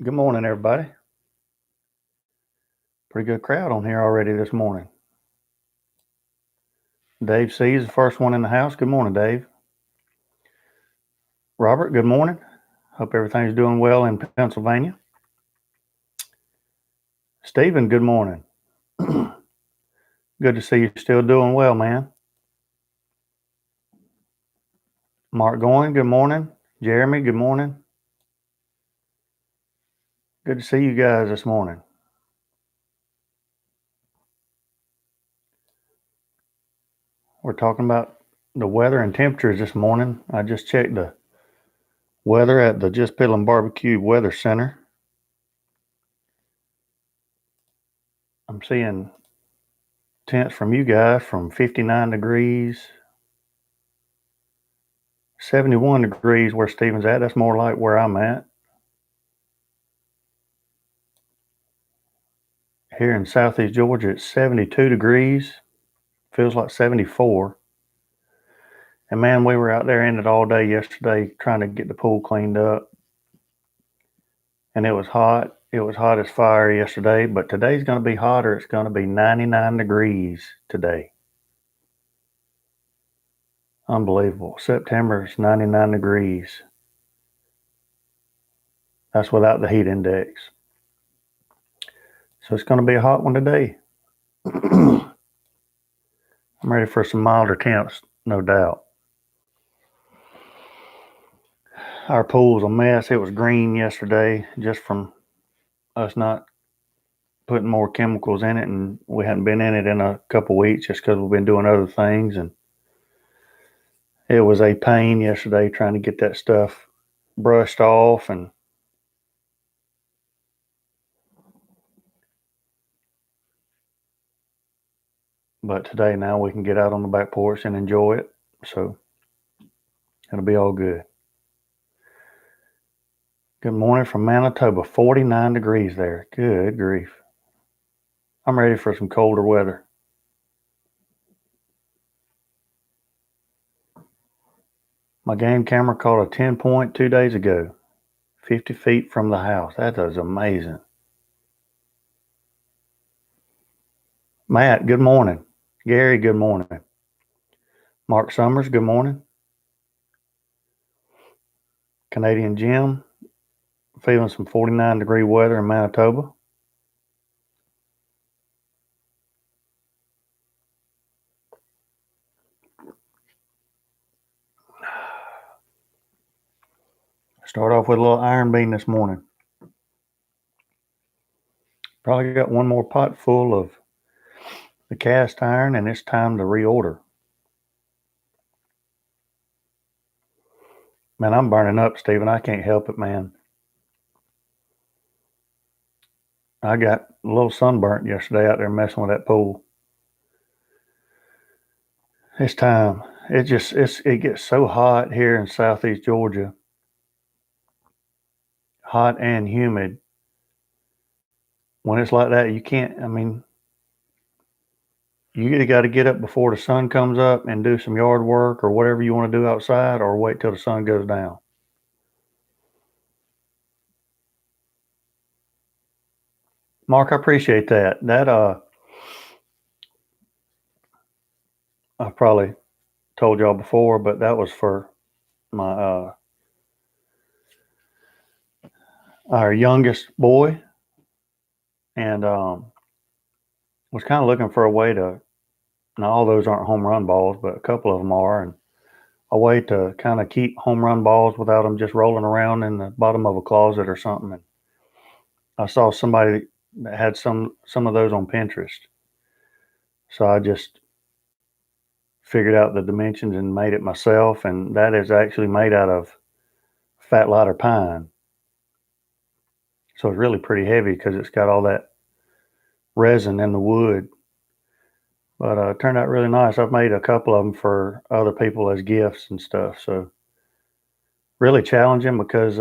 Good morning, everybody. Pretty good crowd on here already this morning. Dave C is the first one in the house. Good morning, Dave. Robert, good morning. Hope everything's doing well in Pennsylvania. Stephen, good morning. Good to see you still doing well, man. Mark Goin, good morning. Jeremy, good morning. Good to see you guys this morning. We're talking about the weather and temperatures this morning. I just checked the weather at the Jus Piddlin BBQ Weather Center. I'm seeing temps from you guys from 59 degrees, 71 degrees where Stephen's at. That's more like where I'm at. Here in southeast Georgia, it's 72 degrees. Feels like 74. And man, we were out there in it all day yesterday trying to get the pool cleaned up. And it was hot. It was hot as fire yesterday, but today's going to be hotter. It's going to be 99 degrees today. Unbelievable. September is 99 degrees. That's without the heat index. So it's going to be a hot one today. I'm ready for some milder temps, no doubt. Our pool's a mess. It was green yesterday just from us not putting more chemicals in it, and we hadn't been in it in a couple weeks just because we've been doing other things. And it was a pain yesterday trying to get that stuff brushed off. But today now we can get out on the back porch and enjoy it. So it'll be all good. Good morning from Manitoba. 49 degrees there. Good grief. I'm ready for some colder weather. My game camera caught a 10 point 2 days ago, 50 feet from the house. That is amazing. Matt, good morning. Gary, good morning. Mark Summers, good morning. Canadian Jim, feeling some 49 degree weather in Manitoba. Start off with a little iron bean this morning. Probably got one more pot full of the cast iron, and it's time to reorder. Man, I'm burning up, Stephen. I can't help it, man. I got a little sunburnt yesterday out there messing with that pool. It's time. It gets so hot here in southeast Georgia. Hot and humid. When it's like that, you can't, you either got to get up before the sun comes up and do some yard work or whatever you want to do outside, or wait till the sun goes down. Mark, I appreciate that. I probably told y'all before, but that was for my our youngest boy, and was kind of looking for a way to. Now all those aren't home run balls, but a couple of them are, and a way to kind of keep home run balls without them just rolling around in the bottom of a closet or something. And I saw somebody that had some of those on Pinterest, so I just figured out the dimensions and made it myself. And that is actually made out of fat lighter pine, so it's really pretty heavy because it's got all that resin in the wood. But it turned out really nice. I've made a couple of them for other people as gifts and stuff. So really challenging because,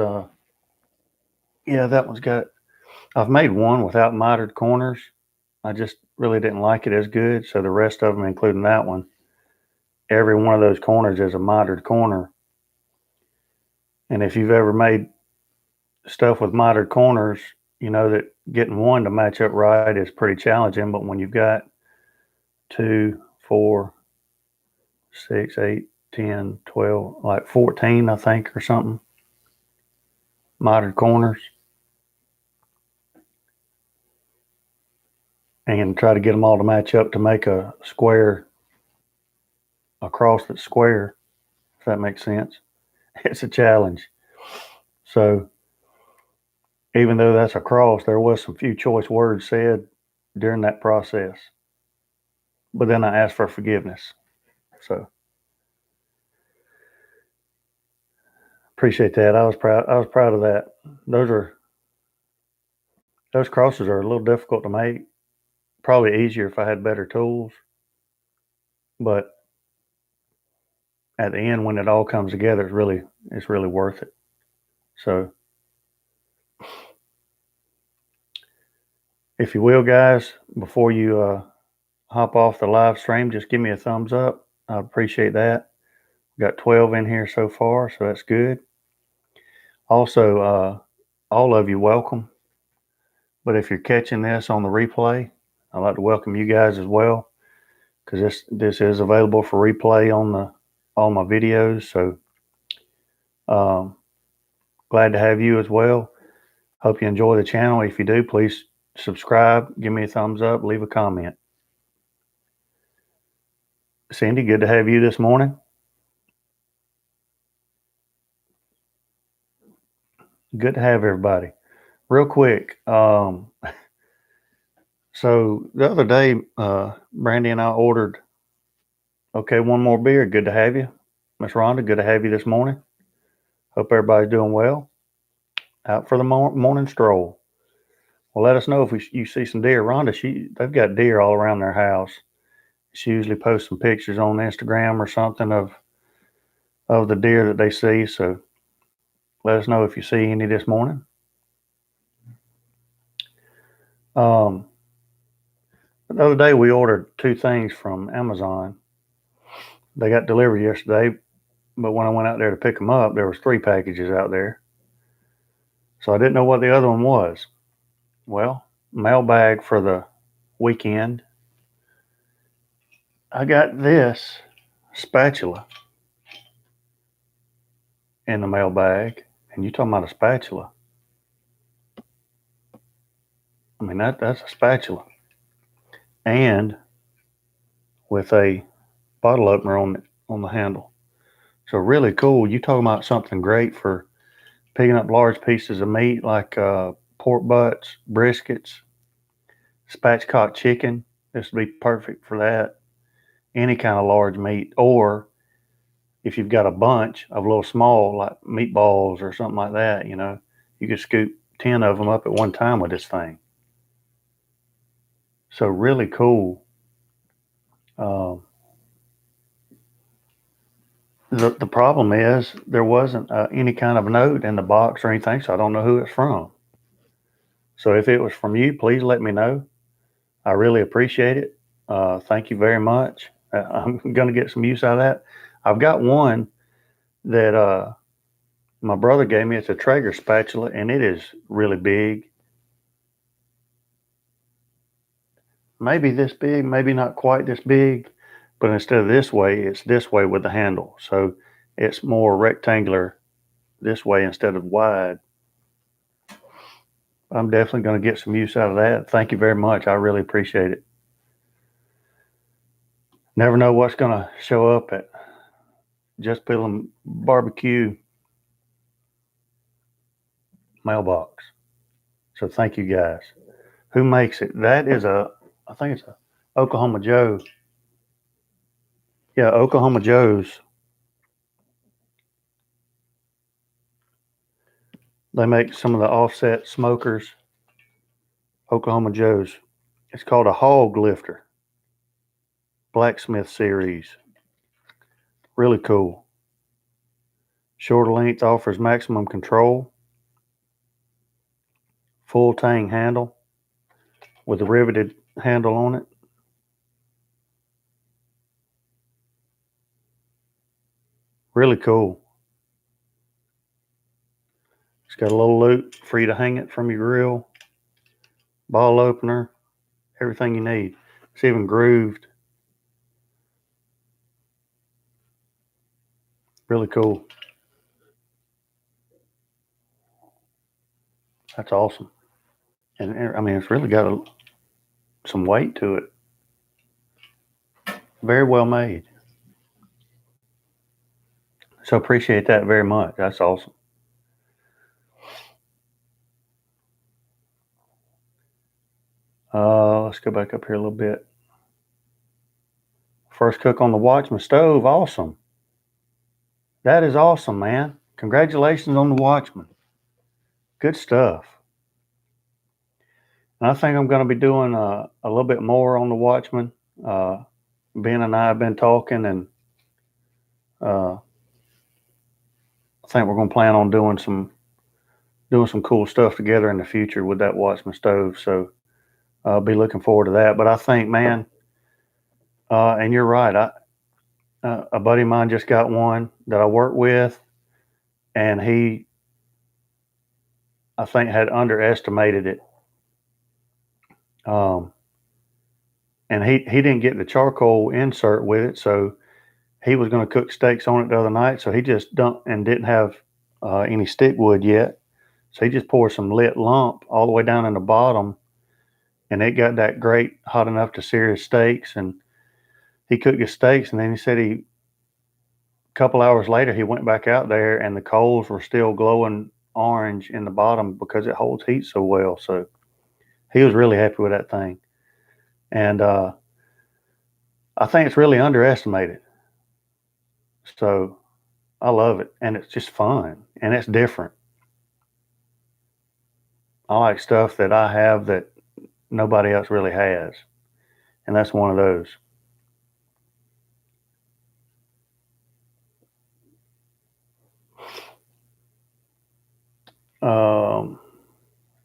yeah, that one's got. I've made one without mitered corners. I just really didn't like it as good. So the rest of them, including that one, every one of those corners is a mitered corner. And if you've ever made stuff with mitered corners, you know that getting one to match up right is pretty challenging. But when you've got 2, 4, 6, 8, 10, 12, like 14, I think, or something, mitered corners, and try to get them all to match up to make a square, a cross that's square, if that makes sense. It's a challenge. So even though that's a cross, there was some few choice words said during that process. But then I asked for forgiveness. So appreciate that. I was proud. I was proud of that. Those crosses are a little difficult to make. Probably easier if I had better tools. But at the end, when it all comes together, it's really worth it. So if you will, guys, before you hop off the live stream, just give me a thumbs up. I appreciate that. We got 12 in here so far, so that's good. Also, all of you welcome. But if you're catching this on the replay, I'd like to welcome you guys as well, because this is available for replay on all my videos. So glad to have you as well. Hope you enjoy the channel. If you do, please subscribe, give me a thumbs up, leave a comment. Cindy, good to have you this morning. Good to have everybody. Real quick, so the other day, Brandy and I ordered, okay, one more beer. Good to have you. Miss Rhonda, good to have you this morning. Hope everybody's doing well. Out for the morning stroll. Well, let us know if you see some deer. Rhonda, they've got deer all around their house. She usually posts some pictures on Instagram or something of the deer that they see. So let us know if you see any this morning. The other day we ordered 2 things from Amazon. They got delivered yesterday, but when I went out there to pick them up, there was 3 packages out there. So I didn't know what the other one was. Well, mailbag for the weekend. I got this spatula in the mailbag, and you talking about a spatula. I mean, that's a spatula. And with a bottle opener on the handle. So really cool. You talking about something great for picking up large pieces of meat like pork butts, briskets, spatchcock chicken. This would be perfect for that. Any kind of large meat. Or if you've got a bunch of little small, like meatballs or something like that, you could scoop 10 of them up at one time with this thing. So really cool. The problem is there wasn't any kind of note in the box or anything, so I don't know who it's from. So if it was from you, please let me know. I really appreciate it. Thank you very much. I'm going to get some use out of that. I've got one that my brother gave me. It's a Traeger spatula, and it is really big. Maybe this big, maybe not quite this big, but instead of this way, it's this way with the handle. So it's more rectangular this way instead of wide. I'm definitely going to get some use out of that. Thank you very much. I really appreciate it. Never know what's going to show up at Jus Piddlin BBQ mailbox. So thank you guys. Who makes it? That is I think it's a Oklahoma Joe. Yeah, Oklahoma Joe's. They make some of the offset smokers. Oklahoma Joe's. It's called a hog lifter. Blacksmith series. Really cool. Shorter length offers maximum control. Full tang handle with a riveted handle on it. Really cool. It's got a little loop for you to hang it from your grill, ball opener, everything you need. It's even grooved. Really cool. That's awesome. And I mean, it's really got some weight to it. Very well made. So appreciate that very much. That's awesome. Let's go back up here a little bit. First cook on the Watchman Stove. Awesome. That is awesome, man. Congratulations on the Watchman. Good stuff. And I think I'm going to be doing a little bit more on the Watchman. Ben and I have been talking, and I think we're going to plan on doing some cool stuff together in the future with that Watchman Stove. So I'll be looking forward to that. But I think, man, and you're right. A buddy of mine just got one that I work with, and he, I think, had underestimated it. And he didn't get the charcoal insert with it, so he was going to cook steaks on it the other night. So he just dumped and didn't have any stick wood yet. So he just poured some lit lump all the way down in the bottom, and it got that grate hot enough to sear his steaks. And he cooked his steaks, and then he said a couple hours later he went back out there, and the coals were still glowing orange in the bottom because it holds heat so well. So he was really happy with that thing. And I think it's really underestimated. So I love it, and it's just fun, and it's different. I like stuff that I have that nobody else really has, and that's one of those.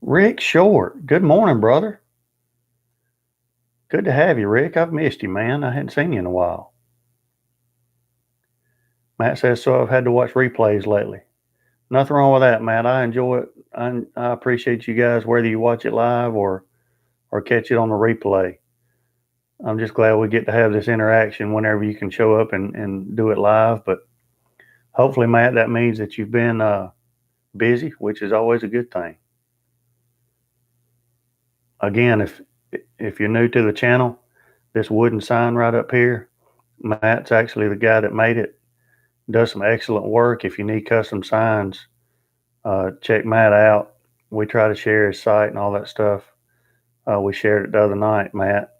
Rick Short, good morning, brother. Good to have you, Rick. I've missed you, man. I hadn't seen you in a while. Matt says, so I've had to watch replays lately. Nothing wrong with that, Matt. I enjoy it. I appreciate you guys, whether you watch it live or catch it on the replay. I'm just glad we get to have this interaction whenever you can show up and do it live. But hopefully, Matt, that means that you've been busy, which is always a good thing. Again, if you're new to the channel, this wooden sign right up here, Matt's actually the guy that made it. Does some excellent work. If you need custom signs, check Matt out. We try to share his site and all that stuff. We shared it the other night, Matt.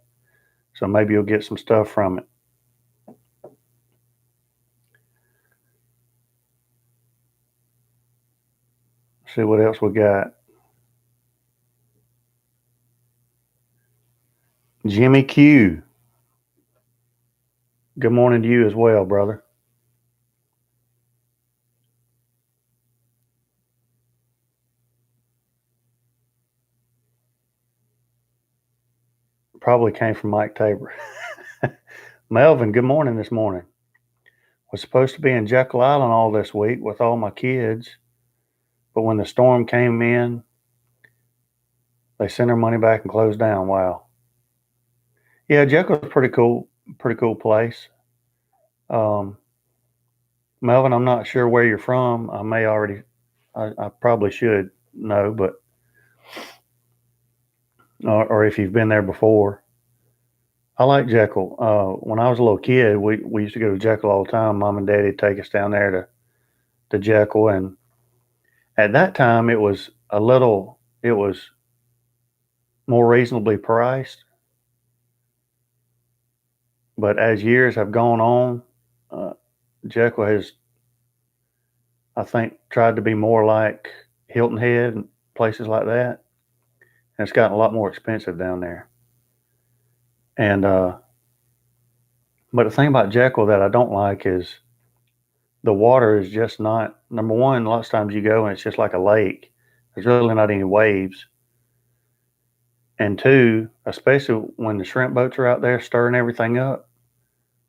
So maybe you'll get some stuff from it. See what else we got. Jimmy Q. Good morning to you as well, brother. Probably came from Mike Tabor. Melvin, good morning this morning. Was supposed to be in Jekyll Island all this week with all my kids, but when the storm came in, they sent their money back and closed down. Wow. Yeah, Jekyll's a pretty cool place. Melvin, I'm not sure where you're from. I probably should know, but or if you've been there before. I like Jekyll. When I was a little kid, we used to go to Jekyll all the time. Mom and Daddy would take us down there to Jekyll, and at that time it was more reasonably priced. But as years have gone on, Jekyll has, I think, tried to be more like Hilton Head and places like that, and it's gotten a lot more expensive down there. And but the thing about Jekyll that I don't like is the water is just not, number one, lots of times you go and it's just like a lake. There's really not any waves. And two, especially when the shrimp boats are out there stirring everything up,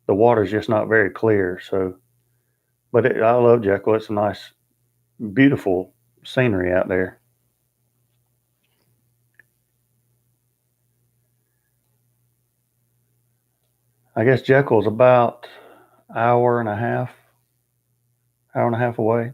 the water's just not very clear. So, but I love Jekyll. It's a nice, beautiful scenery out there. I guess Jekyll's about hour and a half away.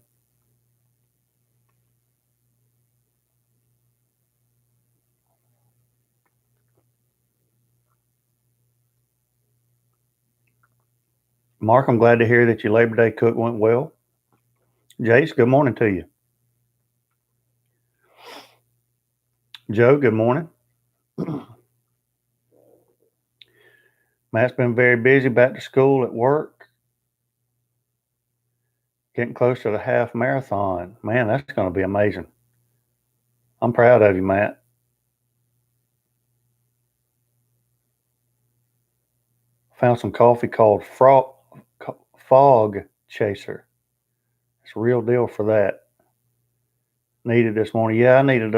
Mark, I'm glad to hear that your Labor Day cook went well. Jace, good morning to you. Joe, good morning. Matt's been very busy, back to school, at work, getting close to the half marathon. Man, that's going to be amazing. I'm proud of you, Matt. Found some coffee called Fog Chaser. It's a real deal for that. Needed this morning. Yeah, I needed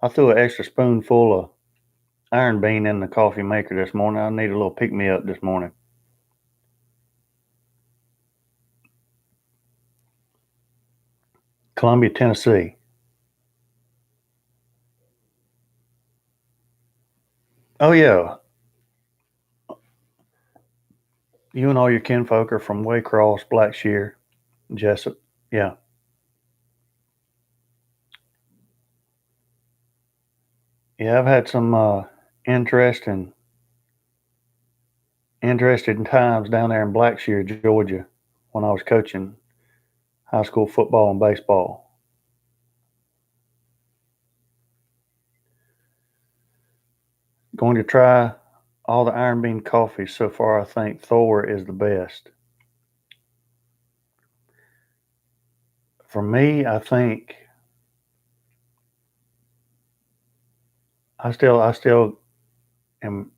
I threw an extra spoonful of iron bean in the coffee maker this morning. I need a little pick me up this morning. Columbia, Tennessee. Oh yeah. You and all your kinfolk are from Waycross, Blackshear, Jessup. Yeah. Yeah, I've had some interesting times down there in Blackshear, Georgia, when I was coaching high school football and baseball. Going to try all the iron bean coffees so far. I think Thor is the best. For me, I think I still am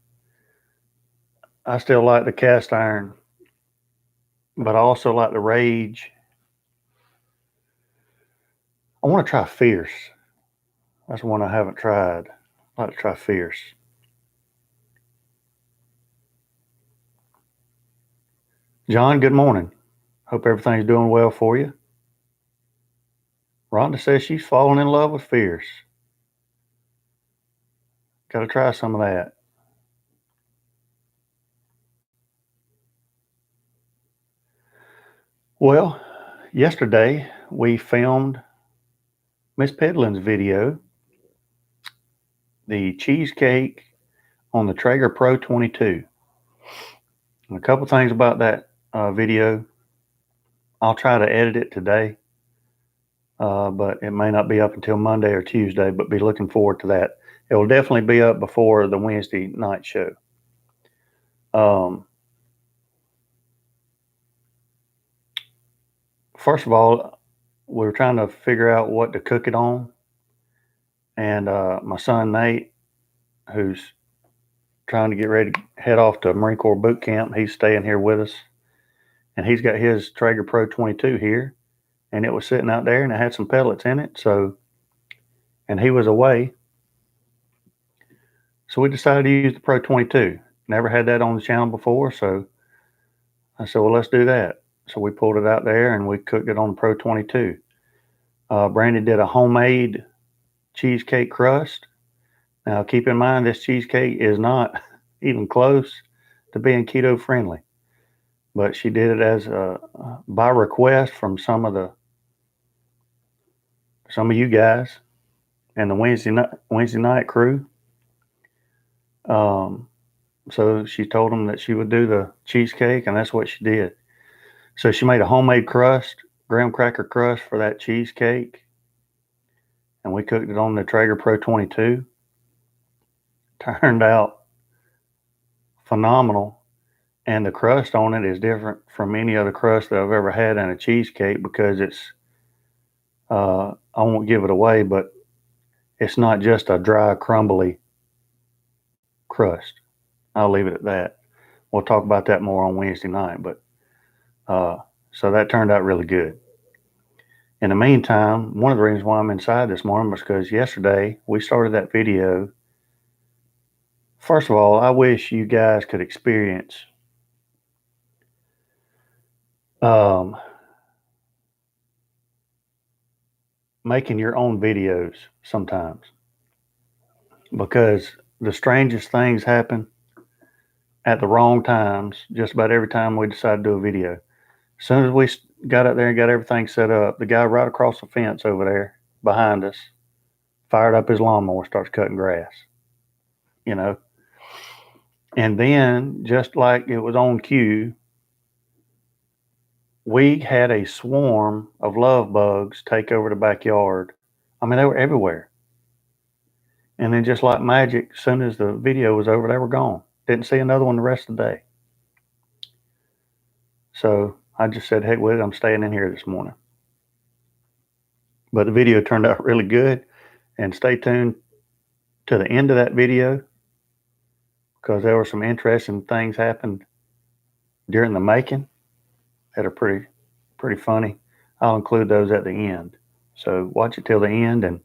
I still like the cast iron, but I also like the Rage. I want to try Fierce. That's one I haven't tried. I'd like to try Fierce. John, good morning. Hope everything's doing well for you. Rhonda says she's falling in love with Fierce. Got to try some of that. Well, yesterday we filmed Miss Piddlin's video, the cheesecake on the Traeger Pro 22. And a couple things about that video. I'll try to edit it today, but it may not be up until Monday or Tuesday, but be looking forward to that. It will definitely be up before the Wednesday night show. First of all, we were trying to figure out what to cook it on. And my son Nate, who's trying to get ready to head off to Marine Corps boot camp, he's staying here with us. And he's got his Traeger Pro 22 here. And it was sitting out there and it had some pellets in it. And he was away. So we decided to use the Pro 22. Never had that on the channel before. So I said, well, let's do that. So we pulled it out there and we cooked it on the Pro 22. Brandy did a homemade cheesecake crust. Now, keep in mind, this cheesecake is not even close to being keto friendly, but she did it as by request from some of you guys and the Wednesday night crew. So she told them that she would do the cheesecake, and that's what she did. So she made a homemade crust, graham cracker crust for that cheesecake, and we cooked it on the Traeger Pro 22. Turned out phenomenal, and the crust on it is different from any other crust that I've ever had in a cheesecake because it's I won't give it away, but it's not just a dry, crumbly crust. I'll leave it at that. We'll talk about that more on Wednesday night, but so that turned out really good. In the meantime, one of the reasons why I'm inside this morning was because yesterday we started that video. First of all, I wish you guys could experience making your own videos sometimes, because the strangest things happen at the wrong times just about every time we decide to do a video. As soon as we got up there and got everything set up, the guy right across the fence over there behind us fired up his lawnmower, starts cutting grass, you know. And then, just like it was on cue, we had a swarm of love bugs take over the backyard. I mean, they were everywhere. And then, just like magic, as soon as the video was over, they were gone. Didn't see another one the rest of the day. So I just said, heck with it, I'm staying in here this morning. But the video turned out really good. And stay tuned to the end of that video, because there were some interesting things happened during the making that are pretty funny. I'll include those at the end. So watch it till the end and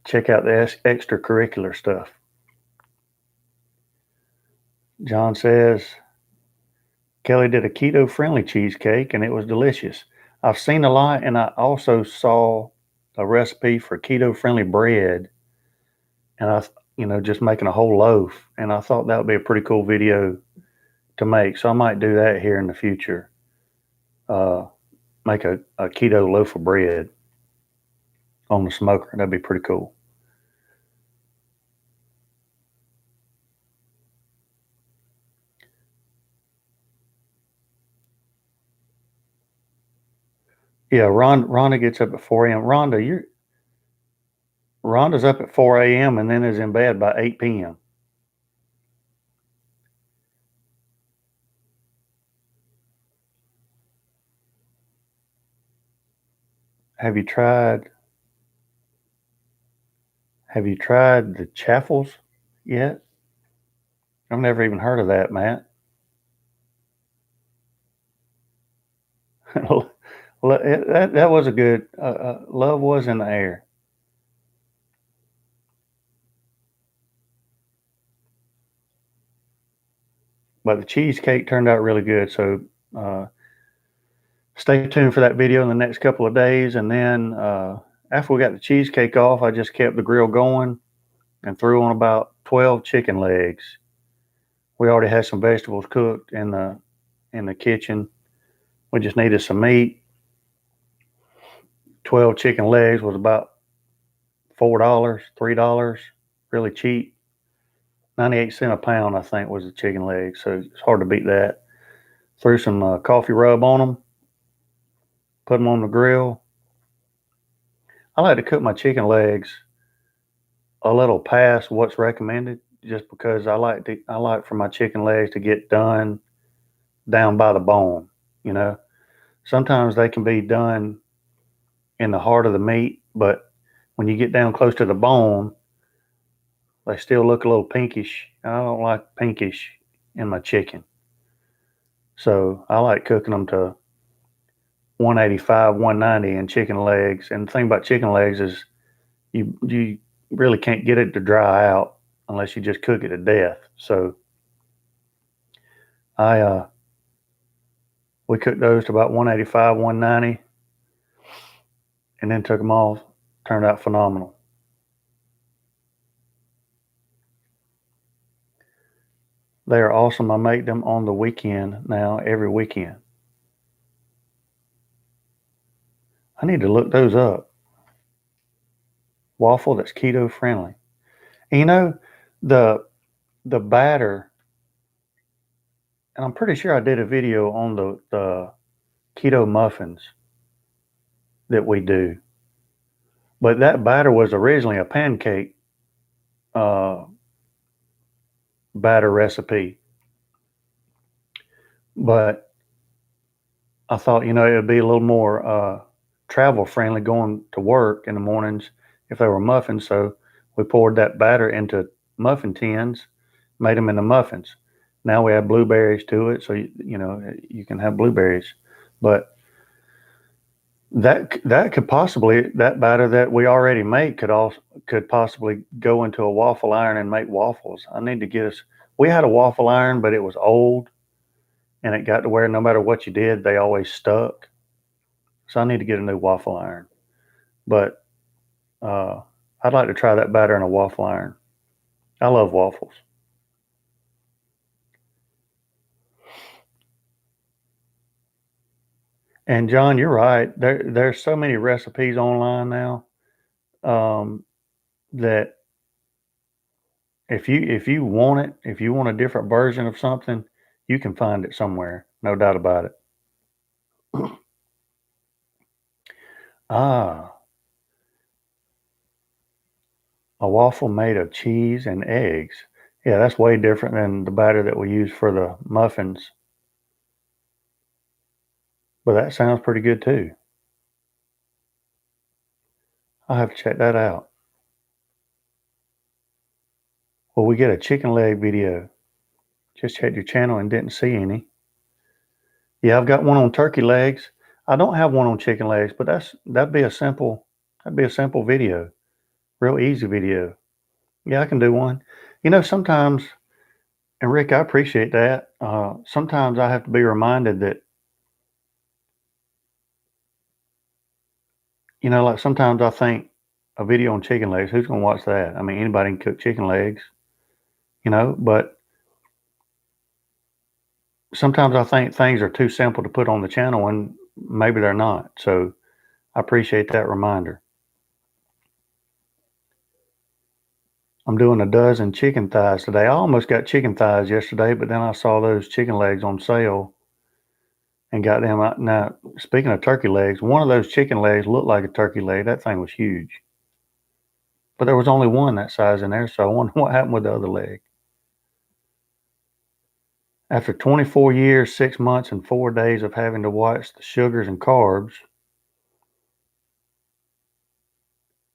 check out the extracurricular stuff. John says, Kelly did a keto-friendly cheesecake and it was delicious. I've seen a lot, and I also saw a recipe for keto-friendly bread, and just making a whole loaf. And I thought that would be a pretty cool video to make. So I might do that here in the future. Make a keto loaf of bread on the smoker. That'd be pretty cool. Yeah, Rhonda gets up at 4 a.m. Rhonda's up at 4 a.m. and then is in bed by 8 p.m. Have you tried the chaffles yet? I've never even heard of that, Matt. That was a good, love was in the air. But the cheesecake turned out really good. So stay tuned for that video in the next couple of days. And then after we got the cheesecake off, I just kept the grill going and threw on about 12 chicken legs. We already had some vegetables cooked in the kitchen. We just needed some meat. 12 chicken legs was about $4, $3, really cheap. 98 cents a pound, I think, was the chicken legs. So it's hard to beat that. Threw some coffee rub on them. Put them on the grill. I like to cook my chicken legs a little past what's recommended, just because I like for my chicken legs to get done down by the bone. Sometimes they can be done in the heart of the meat, but when you get down close to the bone, they still look a little pinkish. I don't like pinkish in my chicken. So I like cooking them to 185, 190 in chicken legs. And the thing about chicken legs is you really can't get it to dry out unless you just cook it to death. So we cooked those to about 185, 190, and then took them off. Turned out phenomenal. They are awesome. I make them on the weekend now, every weekend. I need to look those up. Waffle that's keto friendly. And the batter, and I'm pretty sure I did a video on the keto muffins that we do. But that batter was originally a pancake batter recipe. But I thought, it would be a little more travel friendly going to work in the mornings if they were muffins. So we poured that batter into muffin tins, made them into muffins. Now we add blueberries to it, so you can have blueberries. But that could possibly, that batter that we already make could possibly go into a waffle iron and make waffles. I need to get us. We had a waffle iron, but it was old, and it got to where no matter what you did, they always stuck. So I need to get a new waffle iron. But I'd like to try that batter in a waffle iron. I love waffles. And John, you're right. There's so many recipes online now that if you want it, if you want a different version of something, you can find it somewhere. No doubt about it. Ah, a waffle made of cheese and eggs. Yeah, that's way different than the batter that we use for the muffins. But that sounds pretty good too. I'll have to check that out. Well, we get a chicken leg video. Just checked your channel and didn't see any. Yeah, I've got one on turkey legs. I don't have one on chicken legs, but that'd be a simple video. Real easy video. Yeah, I can do one. Sometimes, and Rick, I appreciate that. Sometimes I have to be reminded that, like sometimes I think a video on chicken legs, who's going to watch that? I mean, anybody can cook chicken legs, but sometimes I think things are too simple to put on the channel and maybe they're not. So I appreciate that reminder. I'm doing a dozen chicken thighs today. I almost got chicken thighs yesterday, but then I saw those chicken legs on sale and got them out. Now, speaking of turkey legs, one of those chicken legs looked like a turkey leg. That thing was huge. But there was only one that size in there, so I wonder what happened with the other leg. After 24 years, 6 months, and 4 days of having to watch the sugars and carbs,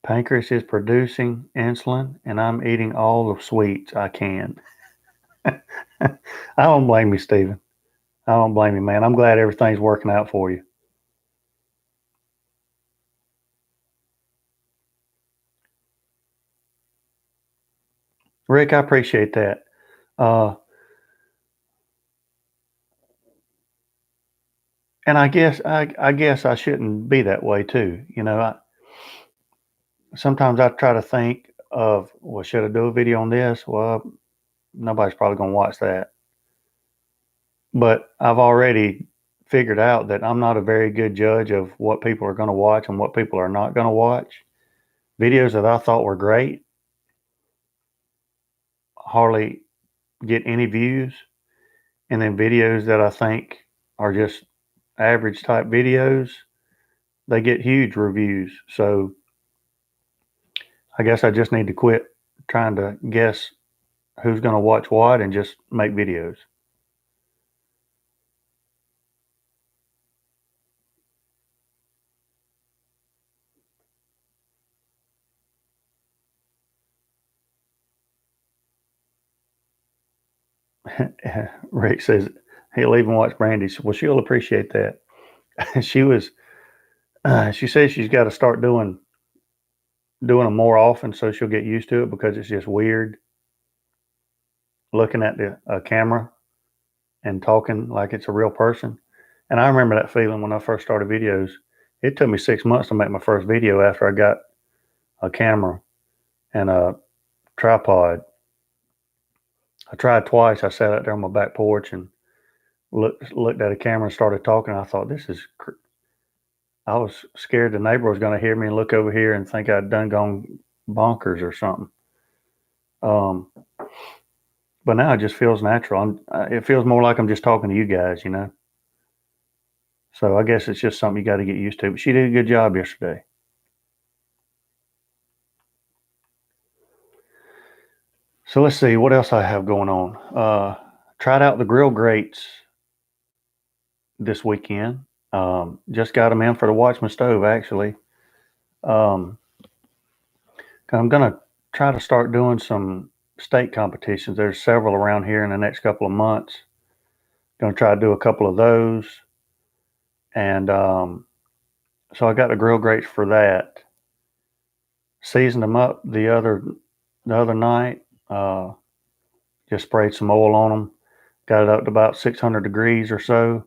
pancreas is producing insulin, and I'm eating all the sweets I can. I don't blame you, Stephen. I don't blame you, man. I'm glad everything's working out for you. Rick, I appreciate that. And I guess I shouldn't be that way too. Sometimes I try to think of, well, should I do a video on this? Well, nobody's probably going to watch that. But I've already figured out that I'm not a very good judge of what people are going to watch and what people are not going to watch. Videos that I thought were great hardly get any views. And then videos that I think are just average type videos, they get huge reviews. So I guess I just need to quit trying to guess who's going to watch what and just make videos. Rick says he'll even watch Brandy. Well, she'll appreciate that. She says she's got to start doing them more often so she'll get used to it, because it's just weird looking at the camera and talking like it's a real person. And I remember that feeling when I first started videos. It took me 6 months to make my first video after I got a camera and a tripod. I tried twice. I sat out there on my back porch and looked at a camera and started talking. I thought, I was scared the neighbor was going to hear me and look over here and think I'd done gone bonkers or something. But now it just feels natural. It feels more like I'm just talking to you guys, So I guess it's just something you got to get used to. But she did a good job yesterday. So let's see what else I have going on. Tried out the grill grates this weekend. Just got them in for the Watchman Stove, actually. I'm going to try to start doing some steak competitions. There's several around here in the next couple of months. Going to try to do a couple of those. And so I got the grill grates for that. Seasoned them up the other night. Just sprayed some oil on them. Got it up to about 600 degrees or so.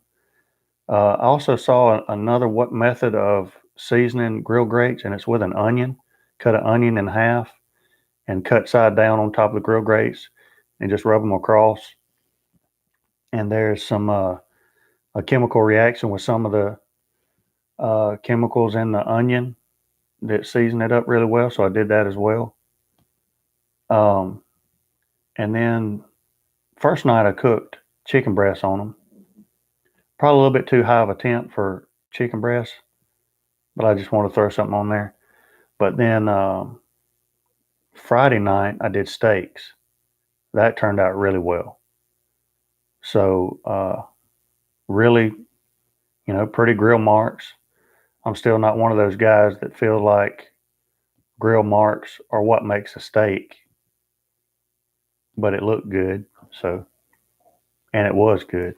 I also saw another what method of seasoning grill grates, and it's with an onion. Cut an onion in half and cut side down on top of the grill grates, and just rub them across. And there's some a chemical reaction with some of the chemicals in the onion that season it up really well. So I did that as well. Um, and then first night I cooked chicken breasts on them. Probably a little bit too high of a temp for chicken breasts, but I just want to throw something on there. But then Friday night I did steaks. That turned out really well. So really, pretty grill marks. I'm still not one of those guys that feel like grill marks are what makes a steak, but it looked good. So, and it was good.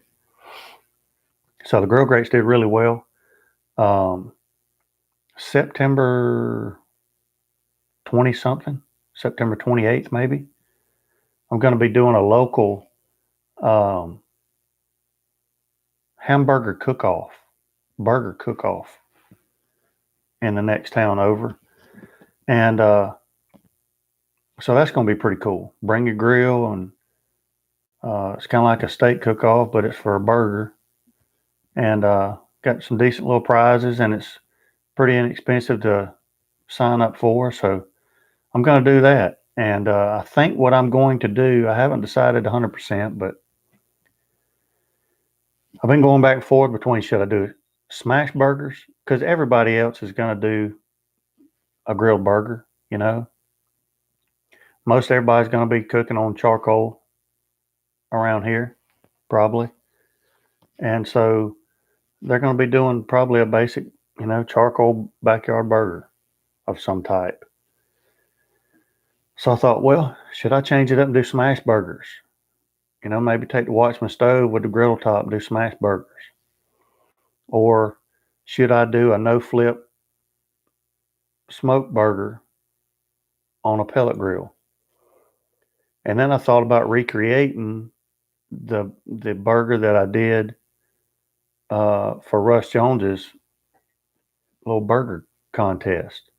So the grill grates did really well. September 20 something, September 28th, maybe. I'm going to be doing a local hamburger cook-off, burger cook-off in the next town over. And so that's going to be pretty cool. Bring your grill, and it's kind of like a steak cook-off, but it's for a burger. And got some decent little prizes, and it's pretty inexpensive to sign up for. So I'm going to do that. And I think what I'm going to do, I haven't decided 100%, but I've been going back and forth between should I do smash burgers, because everybody else is going to do a grilled burger, Most everybody's going to be cooking on charcoal around here, probably. And so they're going to be doing probably a basic, charcoal backyard burger of some type. So I thought, well, should I change it up and do smash burgers? Maybe take the Watchman Stove with the griddle top and do smash burgers. Or should I do a no-flip smoke burger on a pellet grill? And then I thought about recreating the burger that I did for Russ Jones's little burger contest.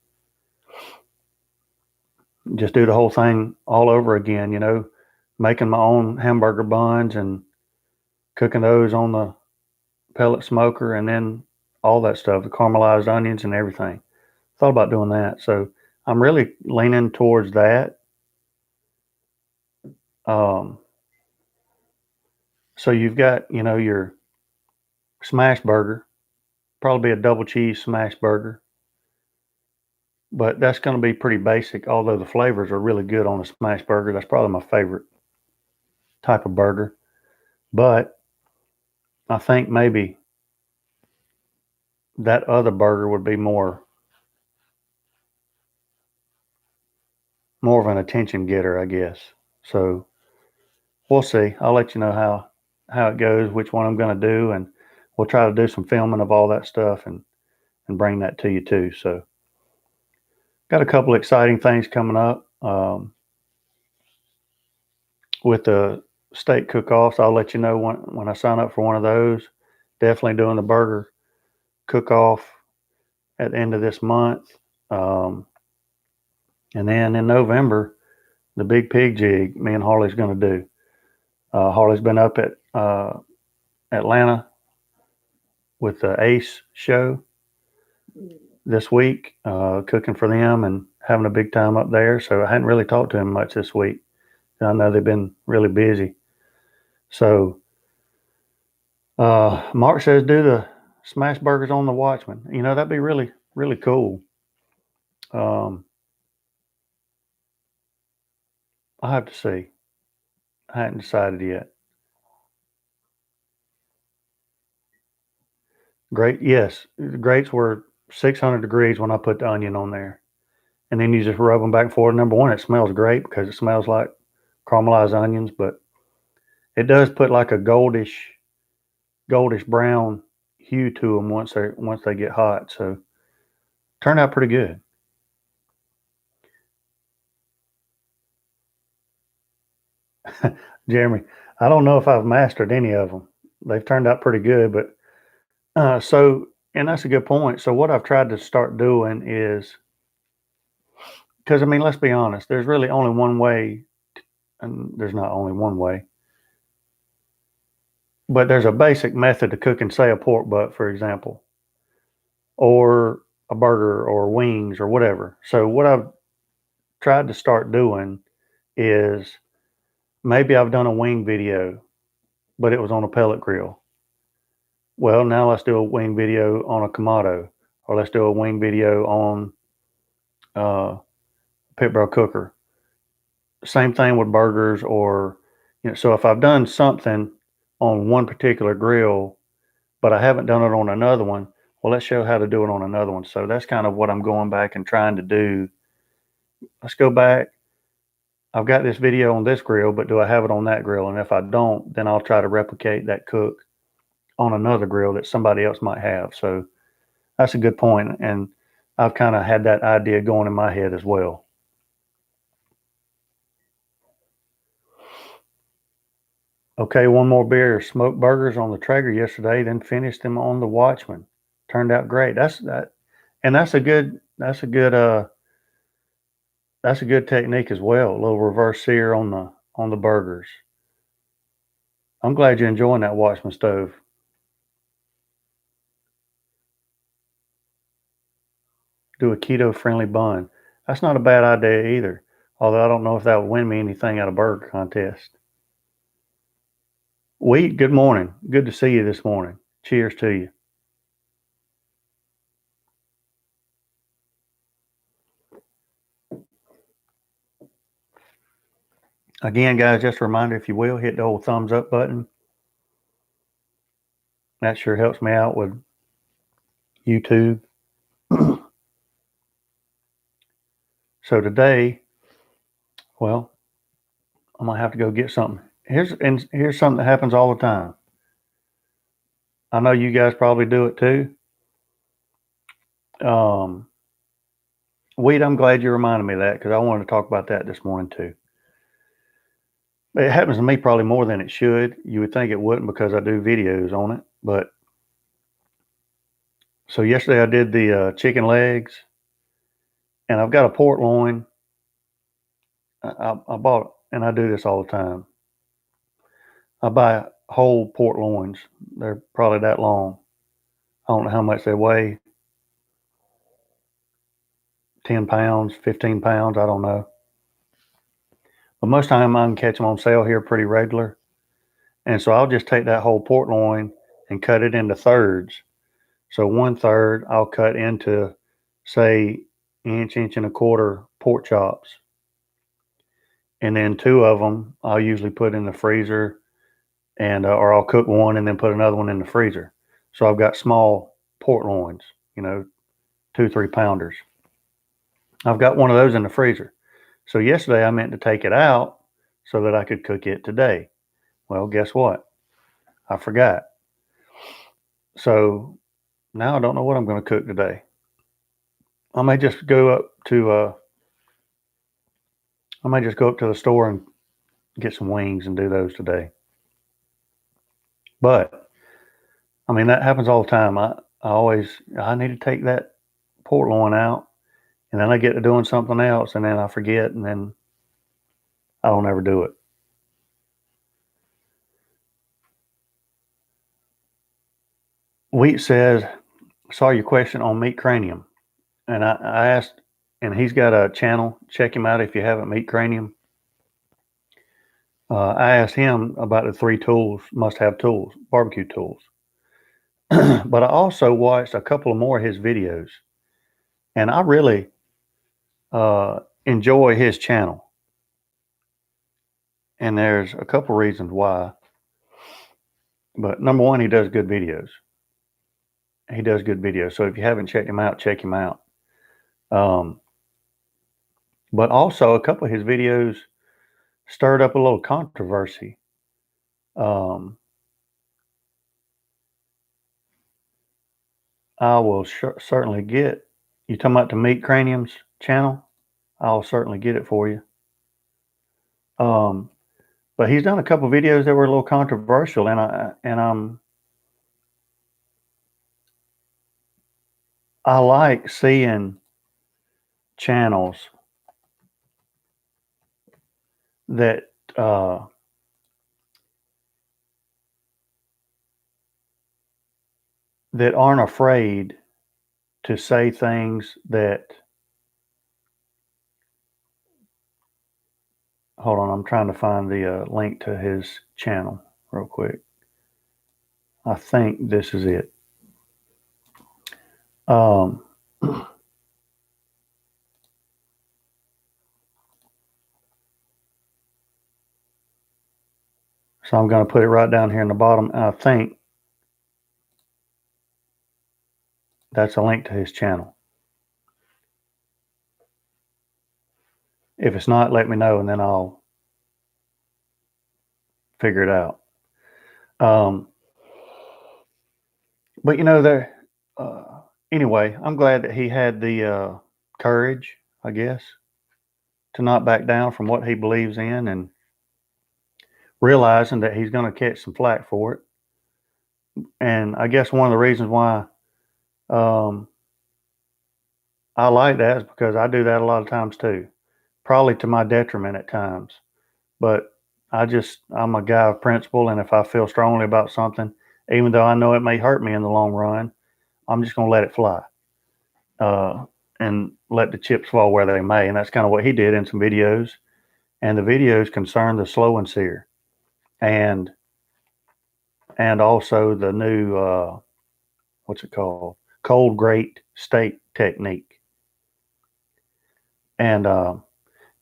Just do the whole thing all over again, making my own hamburger buns and cooking those on the pellet smoker, and then all that stuff, the caramelized onions and everything. Thought about doing that. So I'm really leaning towards that. So you've got, your smash burger, probably a double cheese smash burger, but that's going to be pretty basic, although the flavors are really good on a smash burger. That's probably my favorite type of burger. But I think maybe that other burger would be more of an attention getter, I guess. So we'll see. I'll let you know how it goes, which one I'm going to do, and we'll try to do some filming of all that stuff and bring that to you too. So got a couple exciting things coming up with the steak cook-offs. I'll let you know when I sign up for one of those. Definitely doing the burger cook-off at the end of this month. And then in November, the big pig jig me and Harley's going to do. Harley's been up at Atlanta with the Ace show this week, cooking for them and having a big time up there. So I hadn't really talked to him much this week. I know they've been really busy. So Mark says do the smash burgers on the Watchman. That'd be really, really cool. I'll have to see. I hadn't decided yet. Great. Yes. The grates were 600 degrees when I put the onion on there. And then you just rub them back and forth. Number one, it smells great because it smells like caramelized onions, but it does put like a goldish brown hue to them once they get hot. So turned out pretty good. Jeremy, I don't know if I've mastered any of them. They've turned out pretty good, but And that's a good point. So what I've tried to start doing is, because I mean, let's be honest, there's really only one way, and there's not only one way, but there's a basic method to cooking, say, a pork butt, for example, or a burger or wings or whatever. So what I've tried to start doing is, maybe I've done a wing video, but it was on a pellet grill. Well, now let's do a wing video on a Kamado, or let's do a wing video on pit barrel cooker. Same thing with burgers, or so if I've done something on one particular grill, but I haven't done it on another one, well, let's show how to do it on another one. So that's kind of what I'm going back and trying to do. Let's go back. I've got this video on this grill, but do I have it on that grill? And if I don't, then I'll try to replicate that cook on another grill that somebody else might have. So that's a good point. And I've kind of had that idea going in my head as well. Okay, one more beer. Smoked burgers on the Traeger yesterday, then finished them on the Watchman. Turned out great. That's a good technique as well. A little reverse sear on the burgers. I'm glad you're enjoying that Watchman stove. Do a keto friendly bun. That's not a bad idea either. Although I don't know if that would win me anything at a burger contest. Wheat, good morning. Good to see you this morning. Cheers to you. Again, guys, just a reminder, if you will, hit the old thumbs up button. That sure helps me out with YouTube. So today, well, I'm gonna have to go get something. Here's something that happens all the time. I know you guys probably do it too. Wheat, I'm glad you reminded me of that, because I wanted to talk about that this morning too. It happens to me probably more than it should. You would think it wouldn't, because I do videos on it. But so yesterday I did the chicken legs, and I've got a port loin. I bought, and I do this all the time. I buy whole port loins. They're probably that long. I don't know how much they weigh. 10 pounds, 15 pounds, I don't know. But most of the time I can catch them on sale here pretty regular. And so I'll just take that whole port loin and cut it into thirds. So 1/3 I'll cut into, say, inch and a quarter pork chops. And then 2 of them I'll usually put in the freezer, and or I'll cook one and then put another one in the freezer. So I've got small port loins, 2-3 pounders. I've got one of those in the freezer. So yesterday I meant to take it out so that I could cook it today. Well, guess what? I forgot. So now I don't know what I'm going to cook today. I may just go up to the store and get some wings and do those today. But I mean, that happens all the time. I need to take that port loin out, and then I get to doing something else, and then I forget, and then I don't ever do it. Wheat says, saw your question on meat cranium. And I asked, and he's got a channel. Check him out if you haven't, Meat Cranium. I asked him about the 3 tools, must-have tools, barbecue tools. But I also watched a couple of more of his videos, and I really enjoy his channel. And there's a couple reasons why. But number one, he does good videos. He does good videos. So if you haven't checked him out, check him out. But also, a couple of his videos stirred up a little controversy. I will certainly get, you talking about the Meat Cranium's channel? I'll certainly get it for you. But he's done a couple videos that were a little controversial, and I like seeing channels that that aren't afraid to say things that, hold on, I'm trying to find the link to his channel real quick. I think this is it. So I'm going to put it right down here in the bottom. I think that's a link to his channel. If it's not, let me know and then I'll figure it out. But you know, anyway, I'm glad that he had the courage, I guess, to not back down from what he believes in, and realizing that he's going to catch some flack for it. And I guess one of the reasons why um, I like that is because I do that a lot of times too, probably to my detriment at times. But I'm a guy of principle, and if I feel strongly about something, even though I know it may hurt me in the long run, I'm just going to let it fly and let the chips fall where they may. And that's kind of what he did in some videos. And the videos concern the slow and sear, and also the new what's it called, cold grate steak technique. And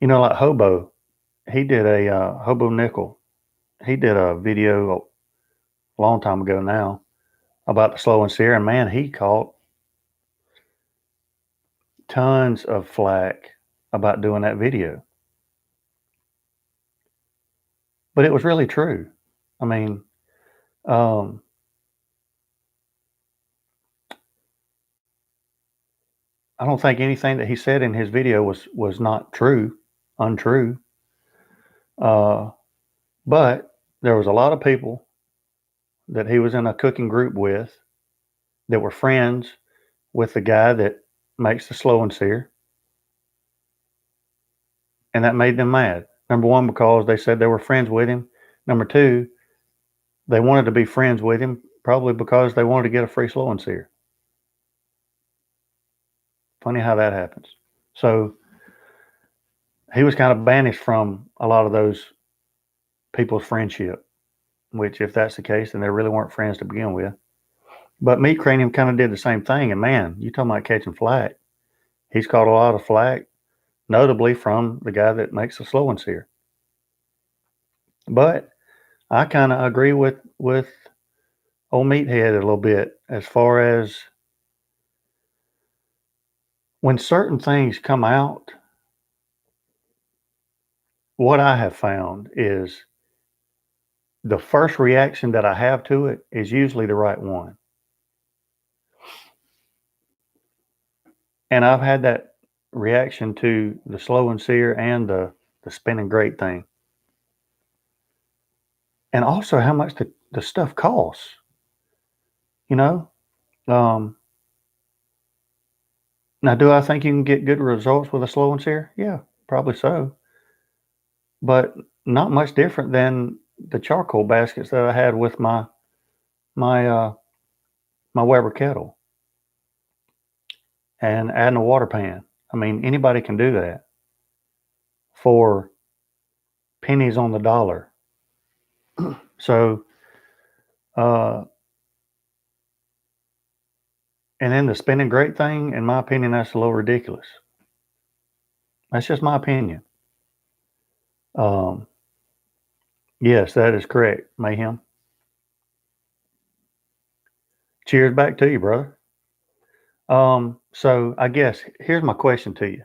you know, like Hobo, he did a Hobo Nickel. He did a video a long time ago now about the slow and sear, and man, he caught tons of flack about doing that video. But it was really true. I mean, um, I don't think anything that he said in his video was not true, untrue. But there was a lot of people that he was in a cooking group with that were friends with the guy that makes the slow and sear, and that made them mad. Number one, because they said they were friends with him. Number two, they wanted to be friends with him probably because they wanted to get a free slow and sear. Funny how that happens. So he was kind of banished from a lot of those people's friendship, which if that's the case, then they really weren't friends to begin with. But Meat Cranium kind of did the same thing. And man, you talking about catching flack. He's caught a lot of flack, notably from the guy that makes the slow and sear. But I kind of agree with old Meathead a little bit as far as when certain things come out. What I have found is the first reaction that I have to it is usually the right one. And I've had that reaction to the slow and sear and the spinning grate thing. And also how much the stuff costs. You know? Now, do I think you can get good results with a slow and sear? Yeah, probably so. But not much different than the charcoal baskets that I had with my Weber kettle and adding a water pan. I mean, anybody can do that for pennies on the dollar. So, and then the spinning grate thing, in my opinion, that's a little ridiculous. That's just my opinion. Yes, that is correct, Mayhem. Cheers back to you, brother. So I guess here's my question to you.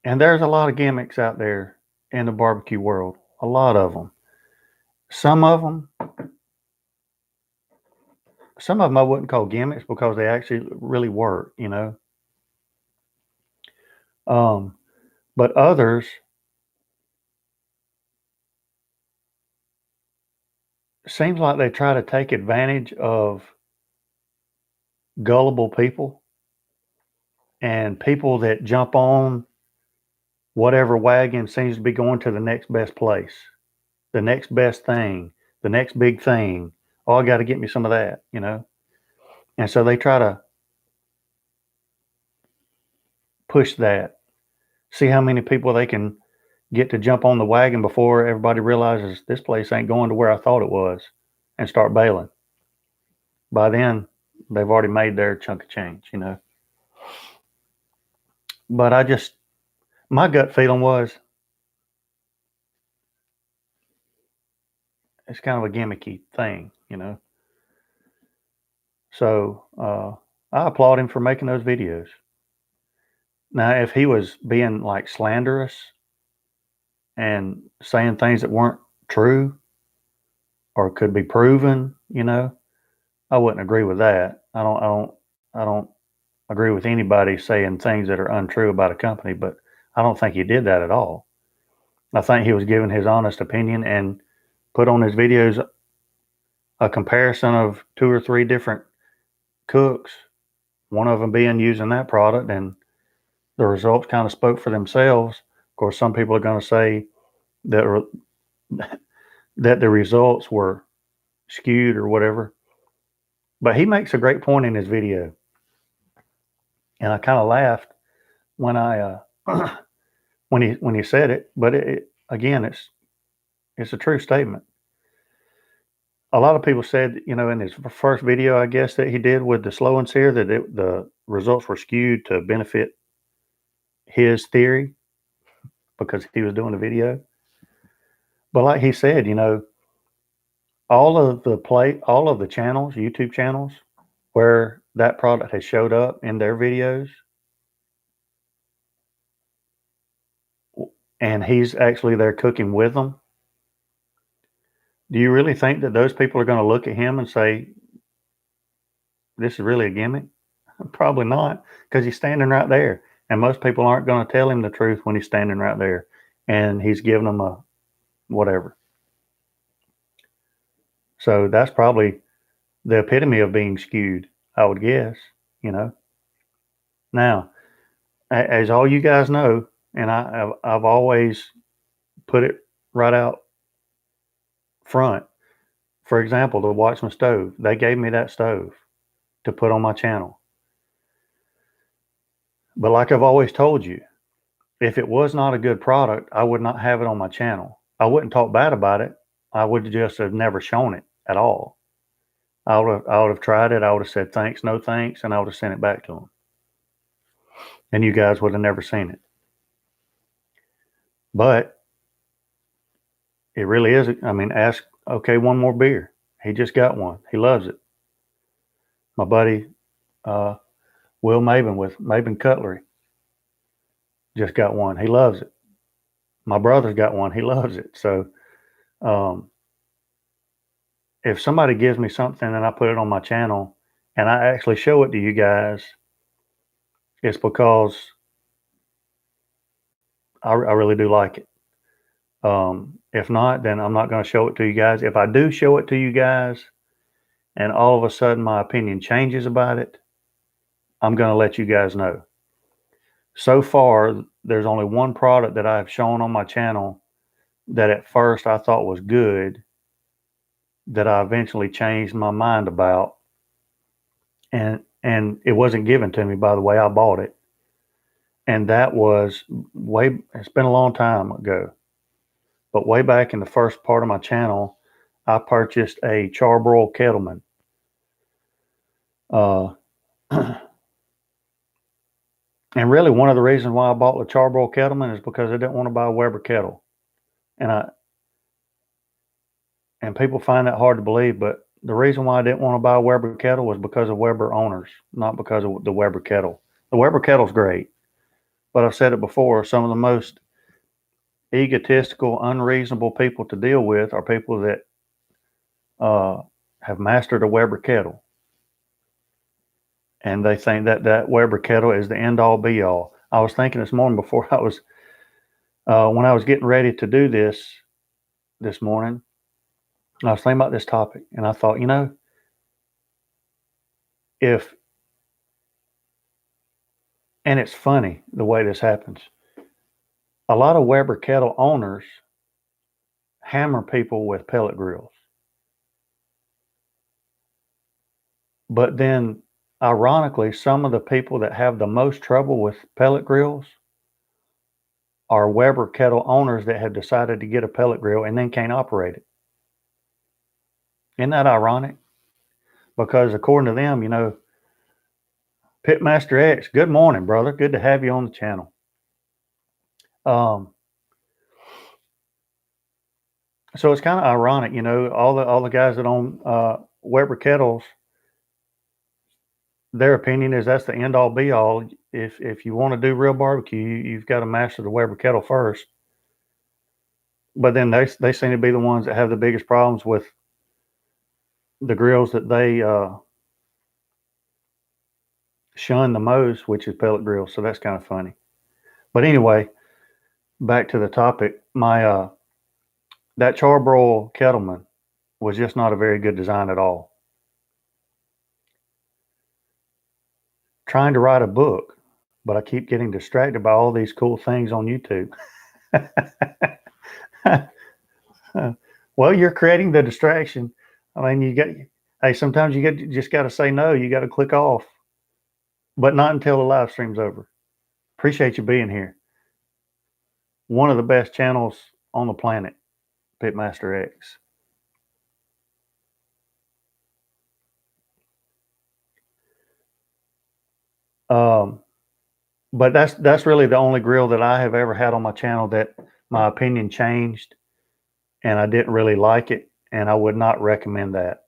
And there's a lot of gimmicks out there in the barbecue world, a lot of them. Some of them I wouldn't call gimmicks because they actually really work, you know. But others seems like they try to take advantage of gullible people and people that jump on whatever wagon seems to be going to the next best place, the next best thing, the next big thing. Oh, I got to get me some of that, you know? And so they try to push that, see how many people they can get to jump on the wagon before everybody realizes this place ain't going to where I thought it was, and start bailing. By then, they've already made their chunk of change, you know? But my gut feeling was it's kind of a gimmicky thing, you know? So I applaud him for making those videos. Now, if he was being like slanderous and saying things that weren't true or could be proven, you know, I wouldn't agree with that. I don't agree with anybody saying things that are untrue about a company, but I don't think he did that at all. I think he was giving his honest opinion and put on his videos a comparison of 2 or 3 different cooks, one of them being using that product, and the results kind of spoke for themselves. Of course, some people are going to say that that the results were skewed or whatever, but he makes a great point in his video, and I kind of laughed when I when he said it. But again, it's a true statement. A lot of people said, you know, in his first video, I guess that he did with the slow and sear, that the results were skewed to benefit his theory because he was doing a video. But like he said, you know, all of the channels, YouTube channels, where that product has showed up in their videos, and he's actually there cooking with them. Do you really think that those people are going to look at him and say, this is really a gimmick? Probably not, because he's standing right there. And most people aren't going to tell him the truth when he's standing right there and he's giving them a whatever. So that's probably the epitome of being skewed, I would guess, you know. Now, as all you guys know, and I've always put it right out front. For example, the Watchman Stove, they gave me that stove to put on my channel. But like I've always told you, if it was not a good product, I would not have it on my channel. I wouldn't talk bad about it. I would just have never shown it at all. I would have tried it. I would have said thanks, no thanks, and I would have sent it back to them. And you guys would have never seen it. But it really is. I mean, ask, okay, one more beer. He just got one. He loves it. My buddy, Will Maven with Maven Cutlery, just got one. He loves it. My brother's got one. He loves it. So if somebody gives me something and I put it on my channel and I actually show it to you guys, it's because I really do like it. If not, then I'm not going to show it to you guys. If I do show it to you guys and all of a sudden my opinion changes about it, I'm going to let you guys know. So far, there's only one product that I've shown on my channel that at first I thought was good, that I eventually changed my mind about. And it wasn't given to me, by the way. I bought it. And that was it's been a long time ago. But way back in the first part of my channel, I purchased a charbroil kettleman. And really, one of the reasons why I bought the charbroil kettleman is because I didn't want to buy a Weber kettle. And people find that hard to believe, but the reason why I didn't want to buy a Weber kettle was because of Weber owners, not because of the Weber kettle. The Weber kettle's great, but I've said it before, some of the most egotistical, unreasonable people to deal with are people that have mastered a Weber kettle. And they think that Weber kettle is the end all be all. I was thinking this morning before when I was getting ready to do this morning, I was thinking about this topic, and I thought, you know, if And it's funny the way this happens. A lot of Weber kettle owners hammer people with pellet grills. But then, ironically, some of the people that have the most trouble with pellet grills are Weber kettle owners that have decided to get a pellet grill and then can't operate it. Isn't that ironic? Because according to them, Pitmaster X, good morning, brother. Good to have you on the channel. So it's kind of ironic, all the guys that own Weber kettles, their opinion is that's the end all be all. If you want to do real barbecue, you've got to master the Weber kettle first. But then they seem to be the ones that have the biggest problems with the grills that they shun the most, which is pellet grills. So that's kind of funny. But anyway, back to the topic. My that Charbroil Kettleman was just not a very good design at all. Trying to write a book, but I keep getting distracted by all these cool things on YouTube. Well, you're creating the distraction. I mean, sometimes you just got to say no. You got to click off, but not until the live stream's over. Appreciate you being here. One of the best channels on the planet, Pitmaster X. But that's really the only grill that I have ever had on my channel that my opinion changed and I didn't really like it, and I would not recommend that.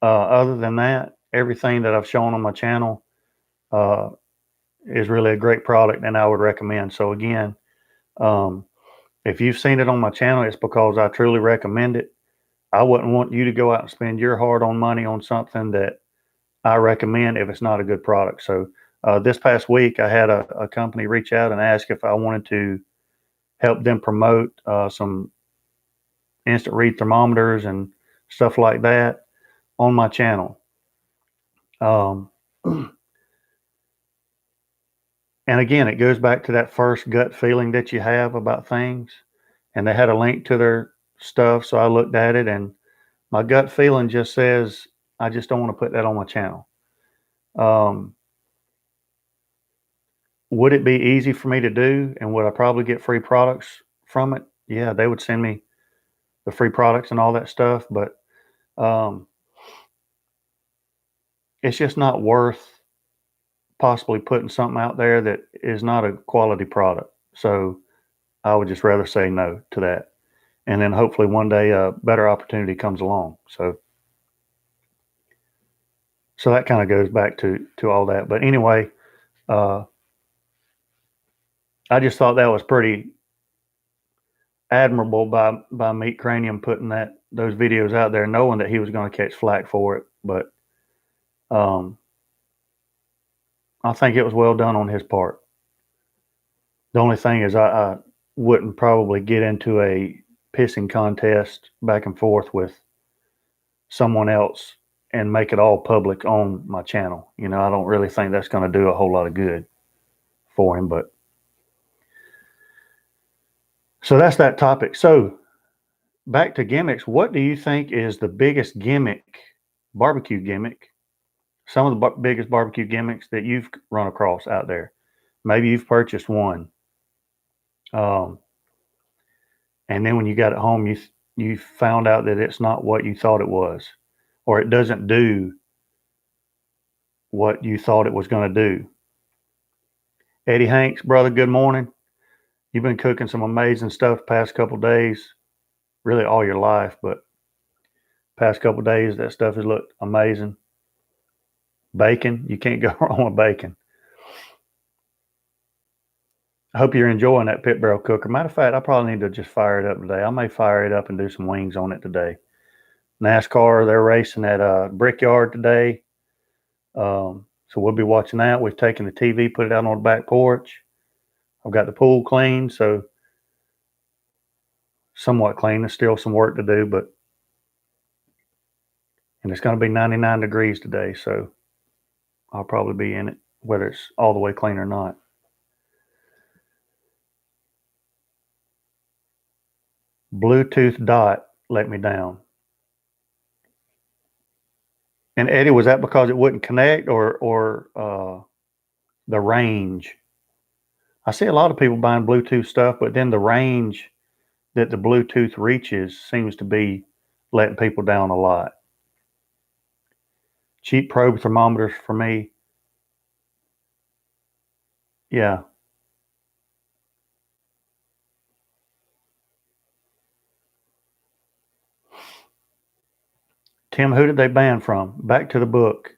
Other than that, everything that I've shown on my channel is really a great product and I would recommend. So again, if you've seen it on my channel, it's because I truly recommend it. I wouldn't want you to go out and spend your hard-earned money on something that I recommend if it's not a good product. So this past week, I had a company reach out and ask if I wanted to help them promote some instant read thermometers and stuff like that on my channel. And again, it goes back to that first gut feeling that you have about things. And they had a link to their stuff, so I looked at it, and my gut feeling just says, I just don't want to put that on my channel. Would it be easy for me to do, and would I probably get free products from it? Yeah, they would send me the free products and all that stuff, but it's just not worth possibly putting something out there that is not a quality product. So I would just rather say no to that. And then hopefully one day a better opportunity comes along. So that kind of goes back to all that. But anyway, I just thought that was pretty admirable by Meat Cranium putting those videos out there, knowing that he was going to catch flack for it. But I think it was well done on his part. The only thing is I wouldn't probably get into a pissing contest back and forth with someone else and make it all public on my channel. I don't really think that's going to do a whole lot of good for him. But so that's that topic. So back to gimmicks. What do you think is the biggest barbecue gimmick? Some of the biggest barbecue gimmicks that you've run across out there. Maybe you've purchased one. And then when you got it home, you found out that it's not what you thought it was, or it doesn't do what you thought it was going to do. Eddie Hanks, brother, good morning. You've been cooking some amazing stuff past couple days, really all your life, but past couple days, that stuff has looked amazing. Bacon, you can't go wrong with bacon. I hope you're enjoying that pit barrel cooker. Matter of fact, I probably need to just fire it up today. I may fire it up and do some wings on it today. NASCAR, they're racing at Brickyard today. So we'll be watching that. We've taken the TV, put it out on the back porch. I've got the pool clean, so somewhat clean. There's still some work to do, and it's going to be 99 degrees today, so I'll probably be in it, whether it's all the way clean or not. Bluetooth dot let me down. And Eddie, was that because it wouldn't connect or the range? I see a lot of people buying Bluetooth stuff, but then the range that the Bluetooth reaches seems to be letting people down a lot. Cheap probe thermometers for me. Yeah. Tim, who did they ban from? Back to the book.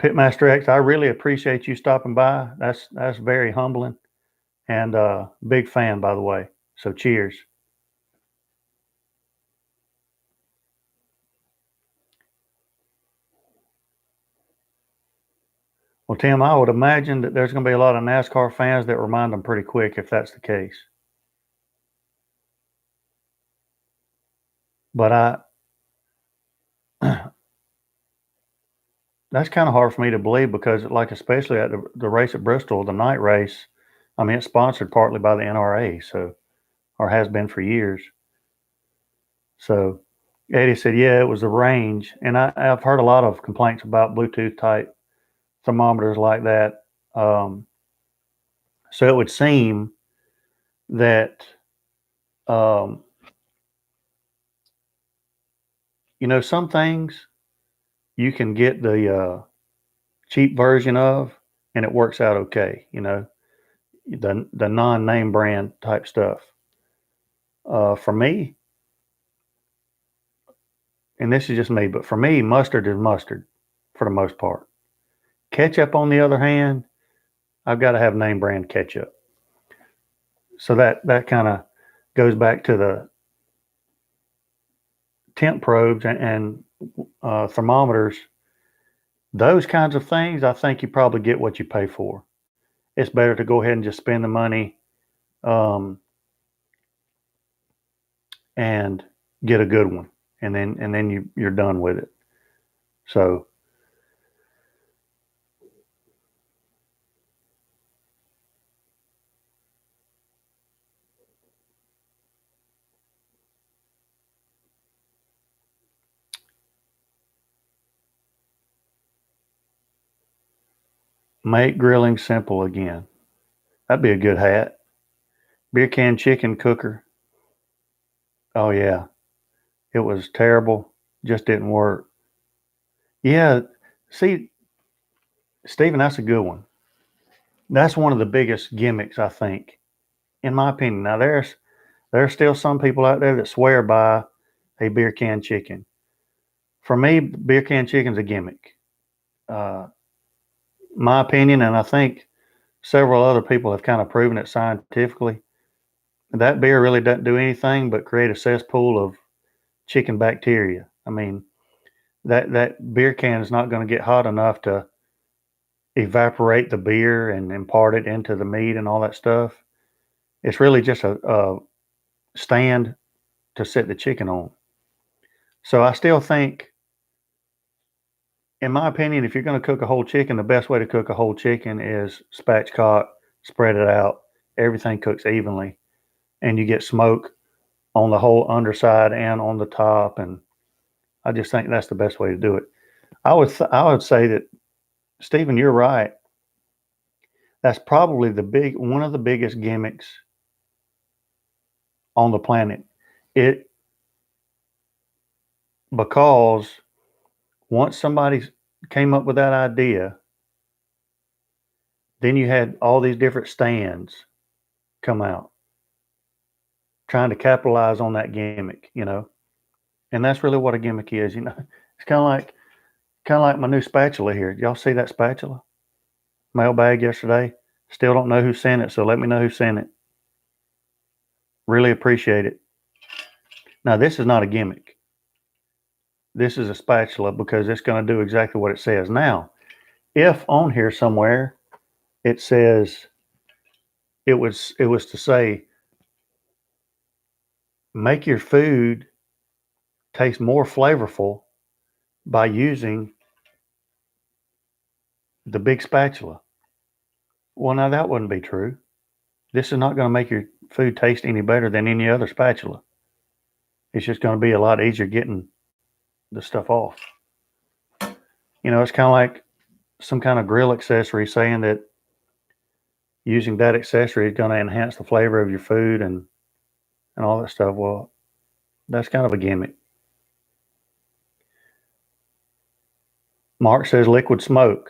Pitmaster X, I really appreciate you stopping by. That's very humbling. And big fan, by the way. So cheers. Well, Tim, I would imagine that there's going to be a lot of NASCAR fans that remind them pretty quick if that's the case. But that's kind of hard for me to believe because, like, especially at the race at Bristol, the night race, I mean, it's sponsored partly by the NRA, so, or has been for years. So Eddie said, yeah, it was the range. And I've heard a lot of complaints about Bluetooth type thermometers like that. So it would seem that, um, some things you can get the cheap version of and it works out okay, the non-name brand type stuff. For me, and this is just me, but for me, mustard is mustard for the most part. Ketchup, on the other hand, I've got to have name brand ketchup. So that kind of goes back to the temp probes and thermometers. Those kinds of things, I think you probably get what you pay for. It's better to go ahead and just spend the money um, and get a good one, and then you're done with it. So make grilling simple again. That'd be a good hat. Beer can chicken cooker. Oh yeah, it was terrible. Just didn't work. Yeah, see, Stephen, that's a good one. That's one of the biggest gimmicks, I think, in my opinion. Now there's still some people out there that swear by a beer can chicken. For me, beer can chicken's a gimmick. Uh, my opinion, and I think several other people have kind of proven it scientifically. That beer really doesn't do anything but create a cesspool of chicken bacteria. I mean, that beer can is not going to get hot enough to evaporate the beer and impart it into the meat and all that stuff. It's really just a stand to set the chicken on. So I still think, in my opinion, if you're going to cook a whole chicken, the best way to cook a whole chicken is spatchcock, spread it out, everything cooks evenly, and you get smoke on the whole underside and on the top. And I just think that's the best way to do it. I would say that, Stephen, you're right. That's probably one of the biggest gimmicks on the planet. It Because once somebody came up with that idea, then you had all these different stands come out trying to capitalize on that gimmick. And that's really what a gimmick is. It's kind of like my new spatula here. Y'all see that spatula? Mailbag yesterday. Still don't know who sent it, so let me know who sent it. Really appreciate it. Now, this is not a gimmick. This is a spatula because it's going to do exactly what it says. Now, if on here somewhere it says it was to say make your food taste more flavorful by using the big spatula. Well, now that wouldn't be true. This is not going to make your food taste any better than any other spatula. It's just going to be a lot easier getting the stuff off. You know, it's kind of like some kind of grill accessory saying that using that accessory is going to enhance the flavor of your food and all that stuff. Well, that's kind of a gimmick. Mark says liquid smoke.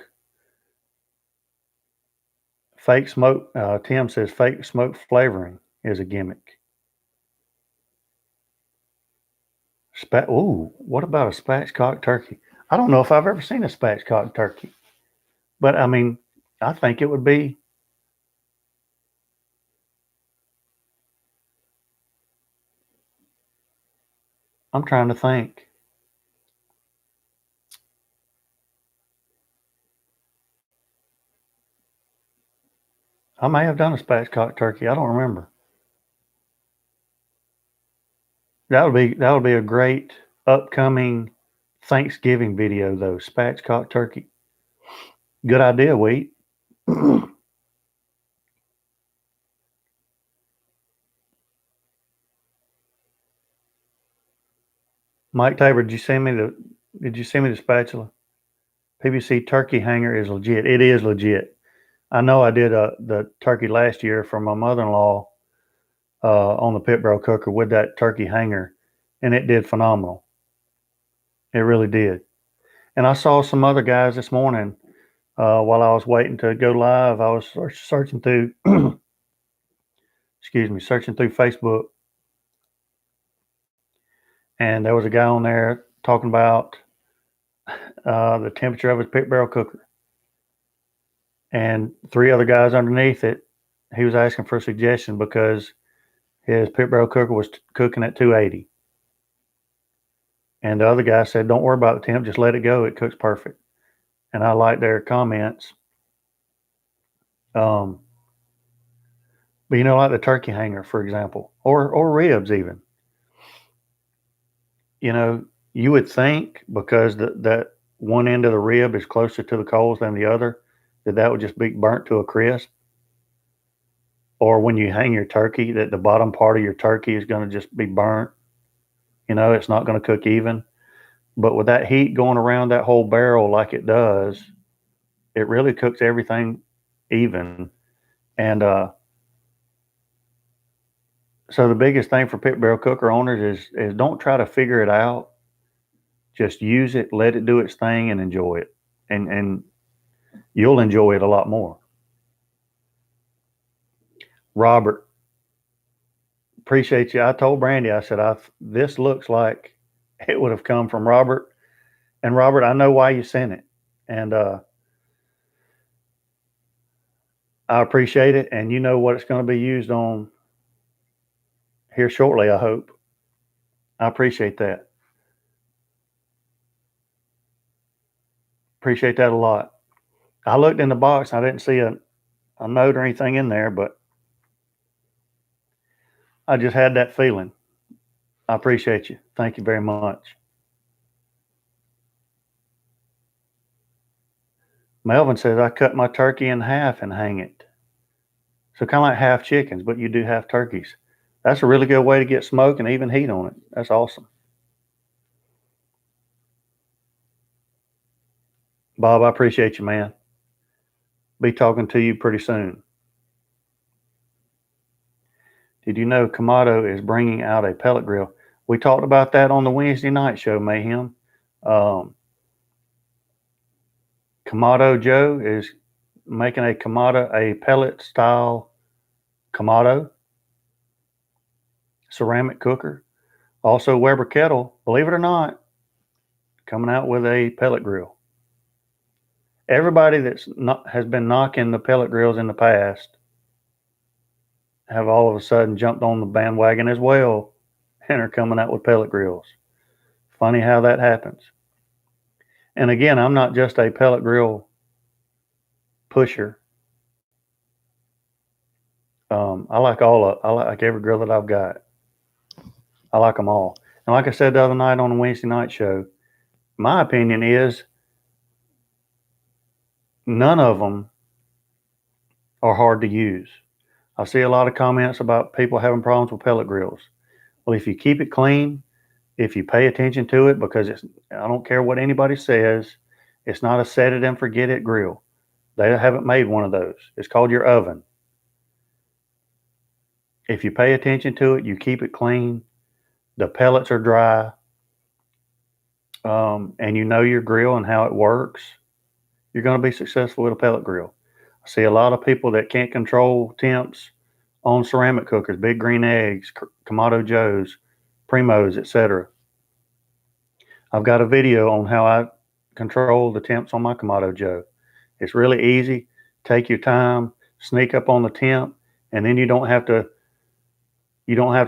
Fake smoke. Tim says fake smoke flavoring is a gimmick. Ooh, what about a spatchcock turkey? I don't know if I've ever seen a spatchcock turkey, but I mean, I think it would be. I'm trying to think. I may have done a spatchcock turkey. I don't remember. That would be a great upcoming Thanksgiving video though. Spatchcock turkey. Good idea, Wheat. Mike Tabor, did you send me the spatula? PVC turkey hanger is legit. It is legit. I know I did the turkey last year for my mother-in-law on the pit barrel cooker with that turkey hanger, and it did phenomenal. It really did. And I saw some other guys this morning while I was waiting to go live. I was searching through, searching through Facebook, and there was a guy on there talking about the temperature of his pit barrel cooker, and 3 other guys underneath it. He was asking for a suggestion because his pit barrel cooker was cooking at 280. And the other guy said, don't worry about the temp, just let it go. It cooks perfect. And I like their comments. But you know, like the turkey hanger, for example, or ribs even. You know, you would think because that one end of the rib is closer to the coals than the other, that would just be burnt to a crisp. Or when you hang your turkey, that the bottom part of your turkey is going to just be burnt. You know, it's not going to cook even. But with that heat going around that whole barrel like it does, it really cooks everything even. And so the biggest thing for pit barrel cooker owners is don't try to figure it out. Just use it, let it do its thing, and enjoy it. And you'll enjoy it a lot more. Robert, appreciate you. I told Brandy, I said, this looks like it would have come from Robert. And Robert, I know why you sent it. And I appreciate it. And you know what it's going to be used on here shortly, I hope. I appreciate that. Appreciate that a lot. I looked in the box. I didn't see a note or anything in there, but I just had that feeling. I appreciate you. Thank you very much. Melvin says, I cut my turkey in half and hang it. So kind of like half chickens, but you do half turkeys. That's a really good way to get smoke and even heat on it. That's awesome. Bob, I appreciate you, man. Be talking to you pretty soon. Did you know Kamado is bringing out a pellet grill? We talked about that on the Wednesday night show, Mayhem. Kamado Joe is making a pellet style Kamado ceramic cooker. Also, Weber Kettle, believe it or not, coming out with a pellet grill. Everybody has been knocking the pellet grills in the past have all of a sudden jumped on the bandwagon as well and are coming out with pellet grills. Funny how that happens. And again, I'm not just a pellet grill pusher. I like every grill that I've got. I like them all. And like I said the other night on the Wednesday night show, my opinion is none of them are hard to use. I see a lot of comments about people having problems with pellet grills. Well, if you keep it clean, if you pay attention to it, because I don't care what anybody says, it's not a set it and forget it grill. They haven't made one of those. It's called your oven. If you pay attention to it, you keep it clean, the pellets are dry, and you know your grill and how it works, you're going to be successful with a pellet grill. I see a lot of people that can't control temps on ceramic cookers, Big Green Eggs, Kamado Joes, Primos, etc. I've got a video on how I control the temps on my Kamado Joe. It's really easy. Take your time, sneak up on the temp, and then you don't have to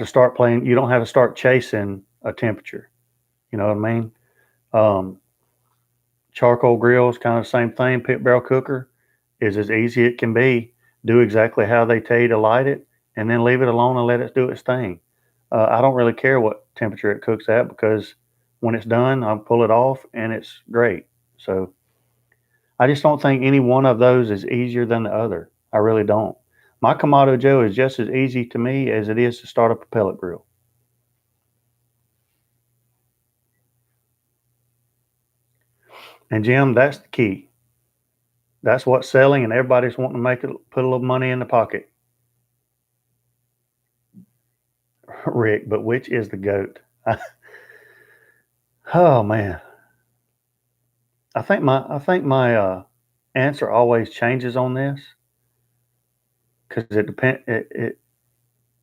start playing. You don't have to start chasing a temperature. You know what I mean? Charcoal grills, kind of the same thing. Pit barrel cooker is as easy as it can be. Do exactly how they tell you to light it, and then leave it alone and let it do its thing. I don't really care what temperature it cooks at, because when it's done, I'll pull it off and it's great. So I just don't think any one of those is easier than the other. I really don't. My Kamado Joe is just as easy to me as it is to start up a pellet grill. And Jim, that's the key. That's what's selling, and everybody's wanting to make it, put a little money in the pocket. Rick, but which is the goat? Oh man, I think my answer always changes on this, because it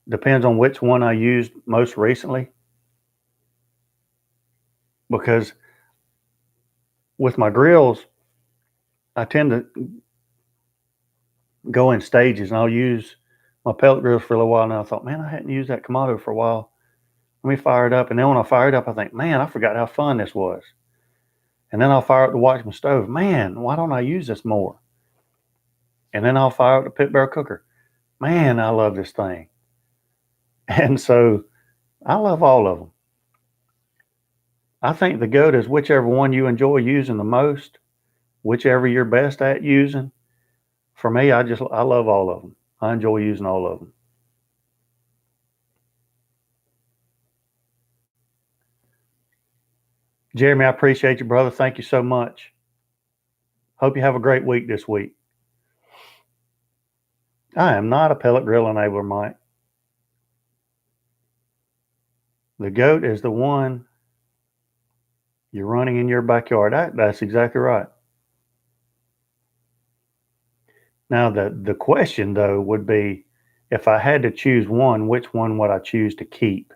depends on which one I used most recently. Because with my grills, I tend to go in stages, and I'll use my pellet grills for a little while. And I thought, man, I hadn't used that Kamado for a while. Let me fire it up. And then when I fire it up, I think, man, I forgot how fun this was. And then I'll fire up the Watchman Stove. Man, why don't I use this more? And then I'll fire up the pit barrel cooker. Man, I love this thing. And so I love all of them. I think the goat is whichever one you enjoy using the most, whichever you're best at using. For me, I love all of them. I enjoy using all of them. Jeremy, I appreciate you, brother. Thank you so much. Hope you have a great week this week. I am not a pellet grill enabler, Mike. The goat is the one you're running in your backyard. That's exactly right. Now, the question, though, would be, if I had to choose one, which one would I choose to keep?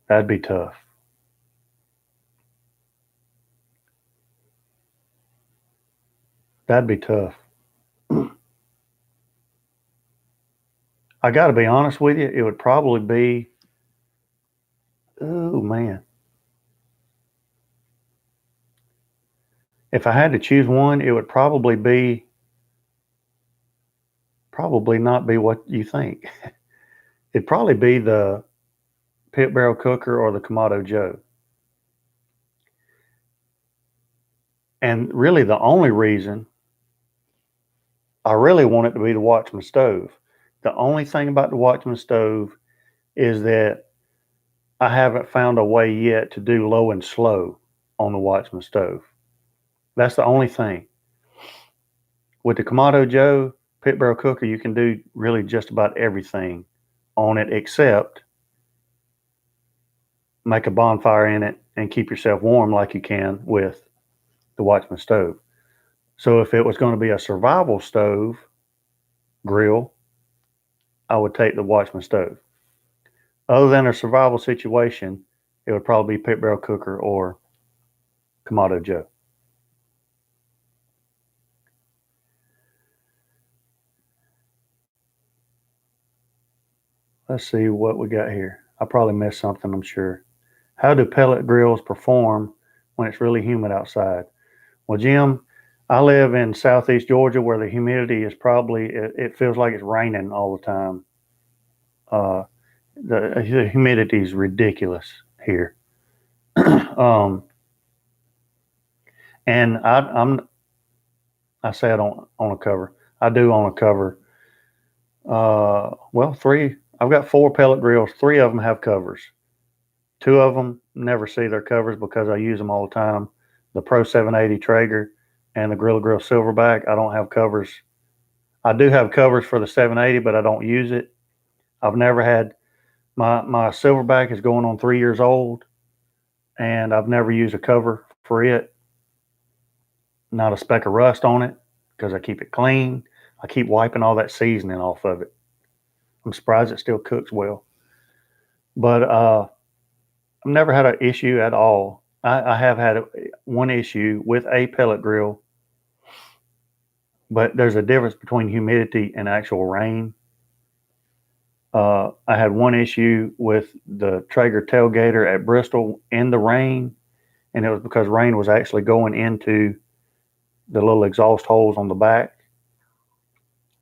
That'd be tough. That'd be tough. I got to be honest with you, it would probably be, oh man. If I had to choose one, it would probably not be what you think. It'd probably be the pit barrel cooker or the Kamado Joe. And really, the only reason I really want it to be the Watchman Stove. The only thing about the Watchman Stove is that I haven't found a way yet to do low and slow on the Watchman Stove. That's the only thing. With the Kamado Joe pit barrel cooker, you can do really just about everything on it, except make a bonfire in it and keep yourself warm like you can with the Watchman Stove. So if it was going to be a survival stove grill, I would take the Watchman Stove. Other than a survival situation, it would probably be pit barrel cooker or Kamado Joe. Let's see what we got here. I probably missed something, I'm sure. How do pellet grills perform when it's really humid outside? Well, Jim, I live in southeast Georgia, where the humidity is probably, it feels like it's raining all the time. The humidity is ridiculous here. And I say I don't own a cover. I do own a cover. Well, three. I've got 4 pellet grills. 3 of them have covers. 2 of them never see their covers because I use them all the time. The Pro 780 Traeger and the Grilla Grills Silverbac. I don't have covers. I do have covers for the 780, but I don't use it. I've never had my Silverbac is going on 3 years old, and I've never used a cover for it. Not a speck of rust on it because I keep it clean. I keep wiping all that seasoning off of it. I'm surprised it still cooks well. But I've never had an issue at all. I have had one issue with a pellet grill, but there's a difference between humidity and actual rain. I had one issue with the Traeger Tailgater at Bristol in the rain, and it was because rain was actually going into the little exhaust holes on the back.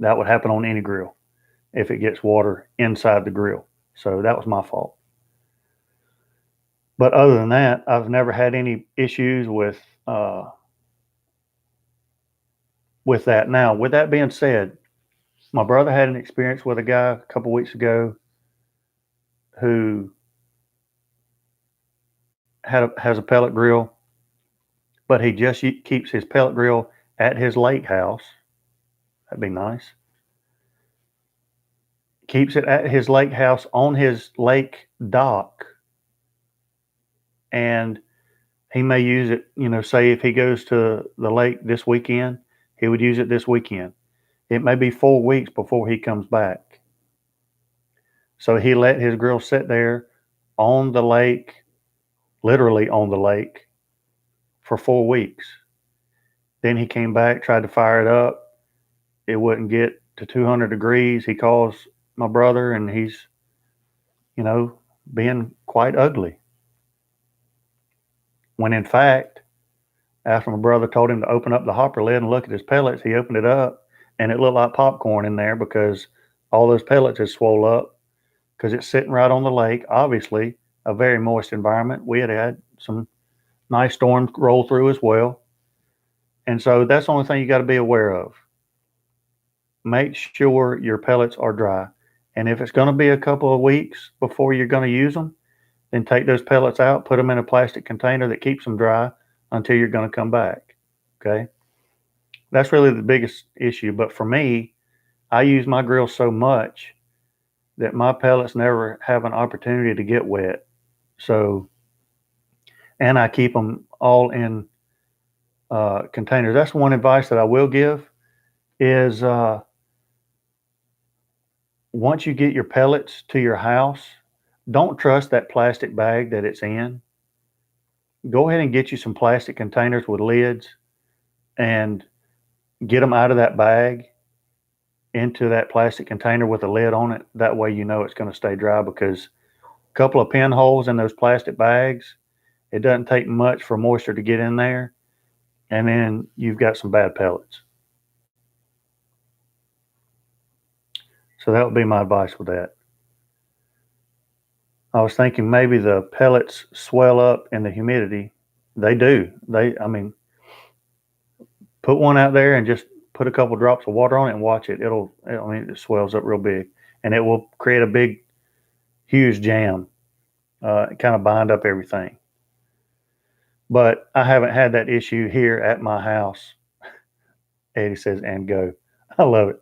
That would happen on any grill if it gets water inside the grill. So that was my fault. But other than that, I've never had any issues with that. Now, with that being said, my brother had an experience with a guy a couple weeks ago who has a pellet grill, but he just keeps his pellet grill at his lake house. That'd be nice. Keeps it at his lake house on his lake dock, and he may use it, say if he goes to the lake this weekend, he would use it this weekend. It may be 4 weeks before he comes back. So he let his grill sit there on the lake, literally on the lake, for 4 weeks. Then he came back, tried to fire it up. It wouldn't get to 200 degrees. He calls my brother, and he's, being quite ugly. When in fact, after my brother told him to open up the hopper lid and look at his pellets, he opened it up, and it looked like popcorn in there because all those pellets had swole up because it's sitting right on the lake. Obviously, a very moist environment. We had some nice storms roll through as well. And so that's the only thing you got to be aware of. Make sure your pellets are dry. And if it's going to be a couple of weeks before you're going to use them, then take those pellets out, put them in a plastic container that keeps them dry until you're going to come back. Okay. That's really the biggest issue. But for me, I use my grill so much that my pellets never have an opportunity to get wet. So, and I keep them all in containers. That's one advice that I will give is once you get your pellets to your house, don't trust that plastic bag that it's in. Go ahead and get you some plastic containers with lids and get them out of that bag into that plastic container with a lid on it. That way you know it's going to stay dry, because a couple of pinholes in those plastic bags, it doesn't take much for moisture to get in there, and then you've got some bad pellets. So that would be my advice with that. I was thinking maybe the pellets swell up in the humidity. They do. Put one out there and just put a couple drops of water on it and watch it. It swells up real big, and it will create a big, huge jam. Kind of bind up everything. But I haven't had that issue here at my house. Eddie says, and go. I love it.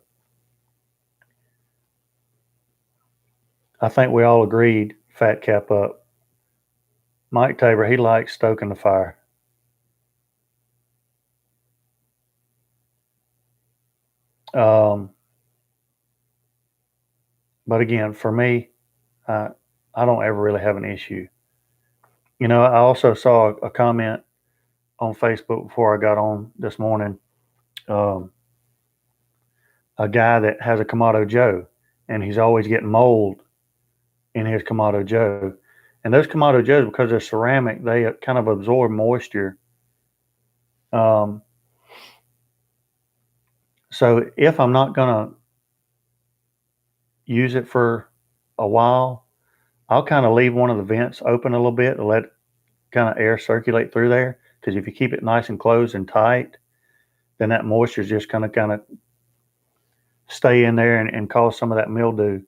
I think we all agreed, fat cap up. Mike Tabor, he likes stoking the fire. But again, for me, I don't ever really have an issue. I also saw a comment on Facebook before I got on this morning. A guy that has a Kamado Joe, and he's always getting mold in his Kamado Joe. And those Kamado Joes, because they're ceramic, they kind of absorb moisture. So if I'm not going to use it for a while, I'll kind of leave one of the vents open a little bit to let kind of air circulate through there. Because if you keep it nice and closed and tight, then that moisture is just kind of stay in there and cause some of that mildew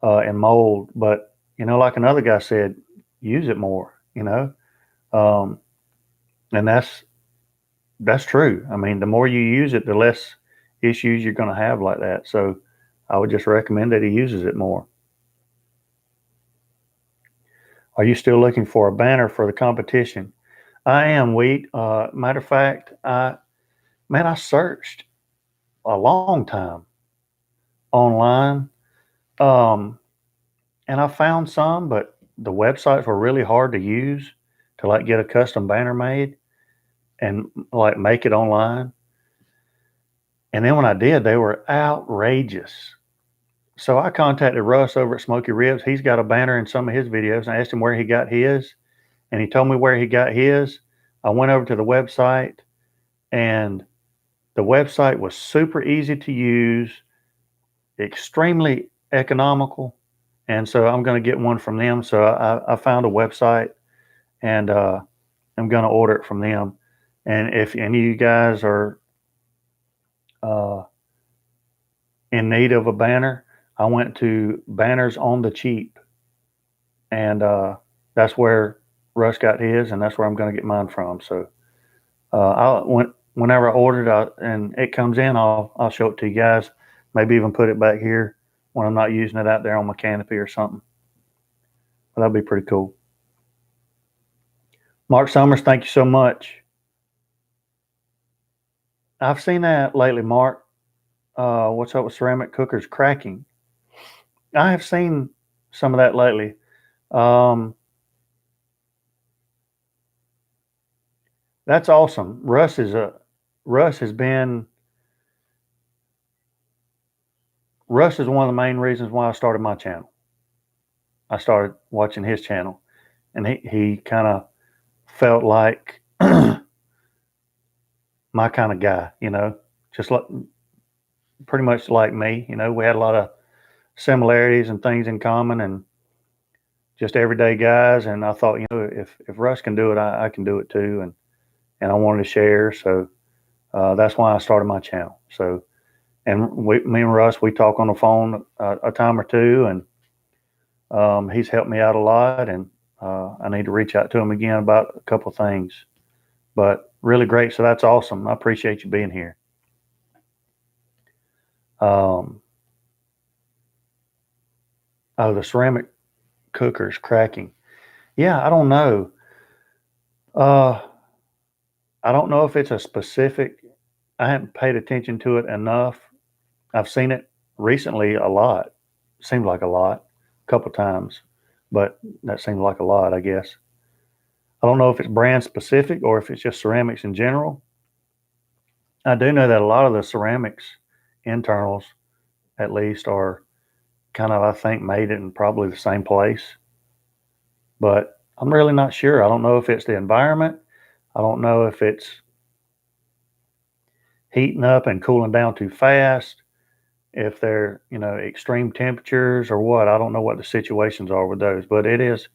and mold. But, like another guy said, use it more, um, and that's true. I mean, the more you use it, the less issues you're going to have like that. So I would just recommend that he uses it more. Are you still looking for a banner for the competition? I am, Wheat. Matter of fact, I searched a long time online, um, and I found some, but the websites were really hard to use to like get a custom banner made and like make it online. And then when I did, they were outrageous. So I contacted Russ over at Smoky Ribs. He's got a banner in some of his videos, and I asked him where he got his, and he told me where he got his. I went over to the website, and the website was super easy to use, extremely economical, and so I'm going to get one from them. So I found a website, and I'm going to order it from them. And if any of you guys are uh, in need of a banner, I went to Banners on the Cheap, and that's where Russ got his, and that's where I'm going to get mine from. So whenever I order it and it comes in, I'll show it to you guys. Maybe even put it back here when I'm not using it out there on my canopy or something. But that'd be pretty cool. Mark Summers, thank you so much. I've seen that lately, Mark. What's up with ceramic cookers cracking? I have seen some of that lately. That's awesome. Russ has been Russ is one of the main reasons why I started my channel. I started watching his channel, and he kind of felt like my kind of guy, just like pretty much like me. We had a lot of similarities and things in common, and just everyday guys. And I thought, if Russ can do it, I can do it too. And I wanted to share, so that's why I started my channel. So, and me and Russ, we talk on the phone a time or two, and he's helped me out a lot. And I need to reach out to him again about a couple of things. But really great. So that's awesome. I appreciate you being here. Oh, the ceramic cooker's cracking. Yeah, I don't know. I don't know if it's a specific. I haven't paid attention to it enough. I've seen it recently a lot. Seemed like a lot, a couple times, but that seemed like a lot, I guess. I don't know if it's brand specific or if it's just ceramics in general. I do know that a lot of the ceramics internals, at least, are kind of, I think, made in probably the same place. But I'm really not sure. I don't know if it's the environment. I don't know if it's heating up and cooling down too fast, if they're, extreme temperatures or what. I don't know what the situations are with those, but it is,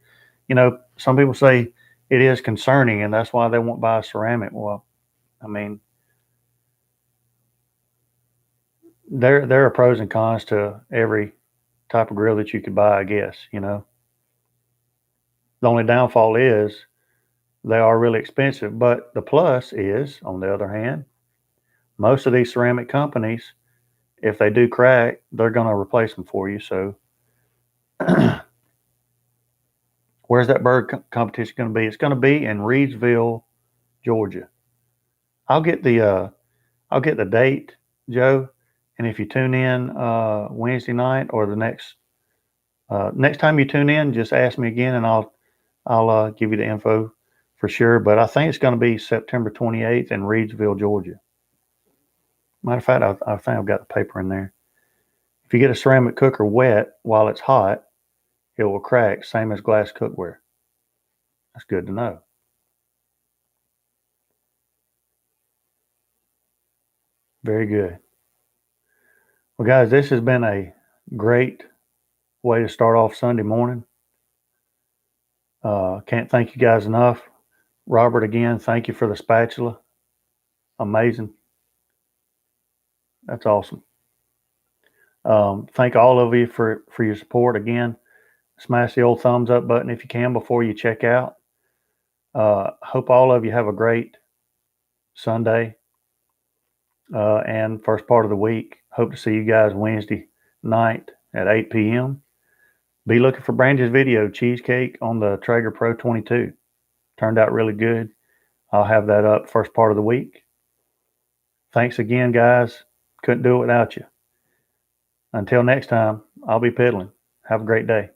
some people say it is concerning, and that's why they won't buy a ceramic. Well, I mean, there are pros and cons to every type of grill that you could buy, I guess. The only downfall is they are really expensive, but the plus is, on the other hand, most of these ceramic companies, if they do crack, they're going to replace them for you. So where's that bird competition going to be? It's going to be in Reedsville, Georgia. I'll get the date, Joe, and if you tune in Wednesday night or the next time you tune in, just ask me again, and I'll give you the info for sure. But I think it's going to be September 28th in Reedsville, Georgia. Matter of fact, I think I've got the paper in there. If you get a ceramic cooker wet while it's hot, it will crack, same as glass cookware. That's good to know. Very good. Well, guys, this has been a great way to start off Sunday morning. Can't thank you guys enough. Robert, again, thank you for the spatula. Amazing. That's awesome. Thank all of you for your support. Again, smash the old thumbs up button if you can before you check out. Hope all of you have a great Sunday and first part of the week. Hope to see you guys Wednesday night at 8 p.m. Be looking for Brandy's video, Cheesecake on the Traeger Pro 22. Turned out really good. I'll have that up first part of the week. Thanks again, guys. Couldn't do it without you. Until next time, I'll be piddling. Have a great day.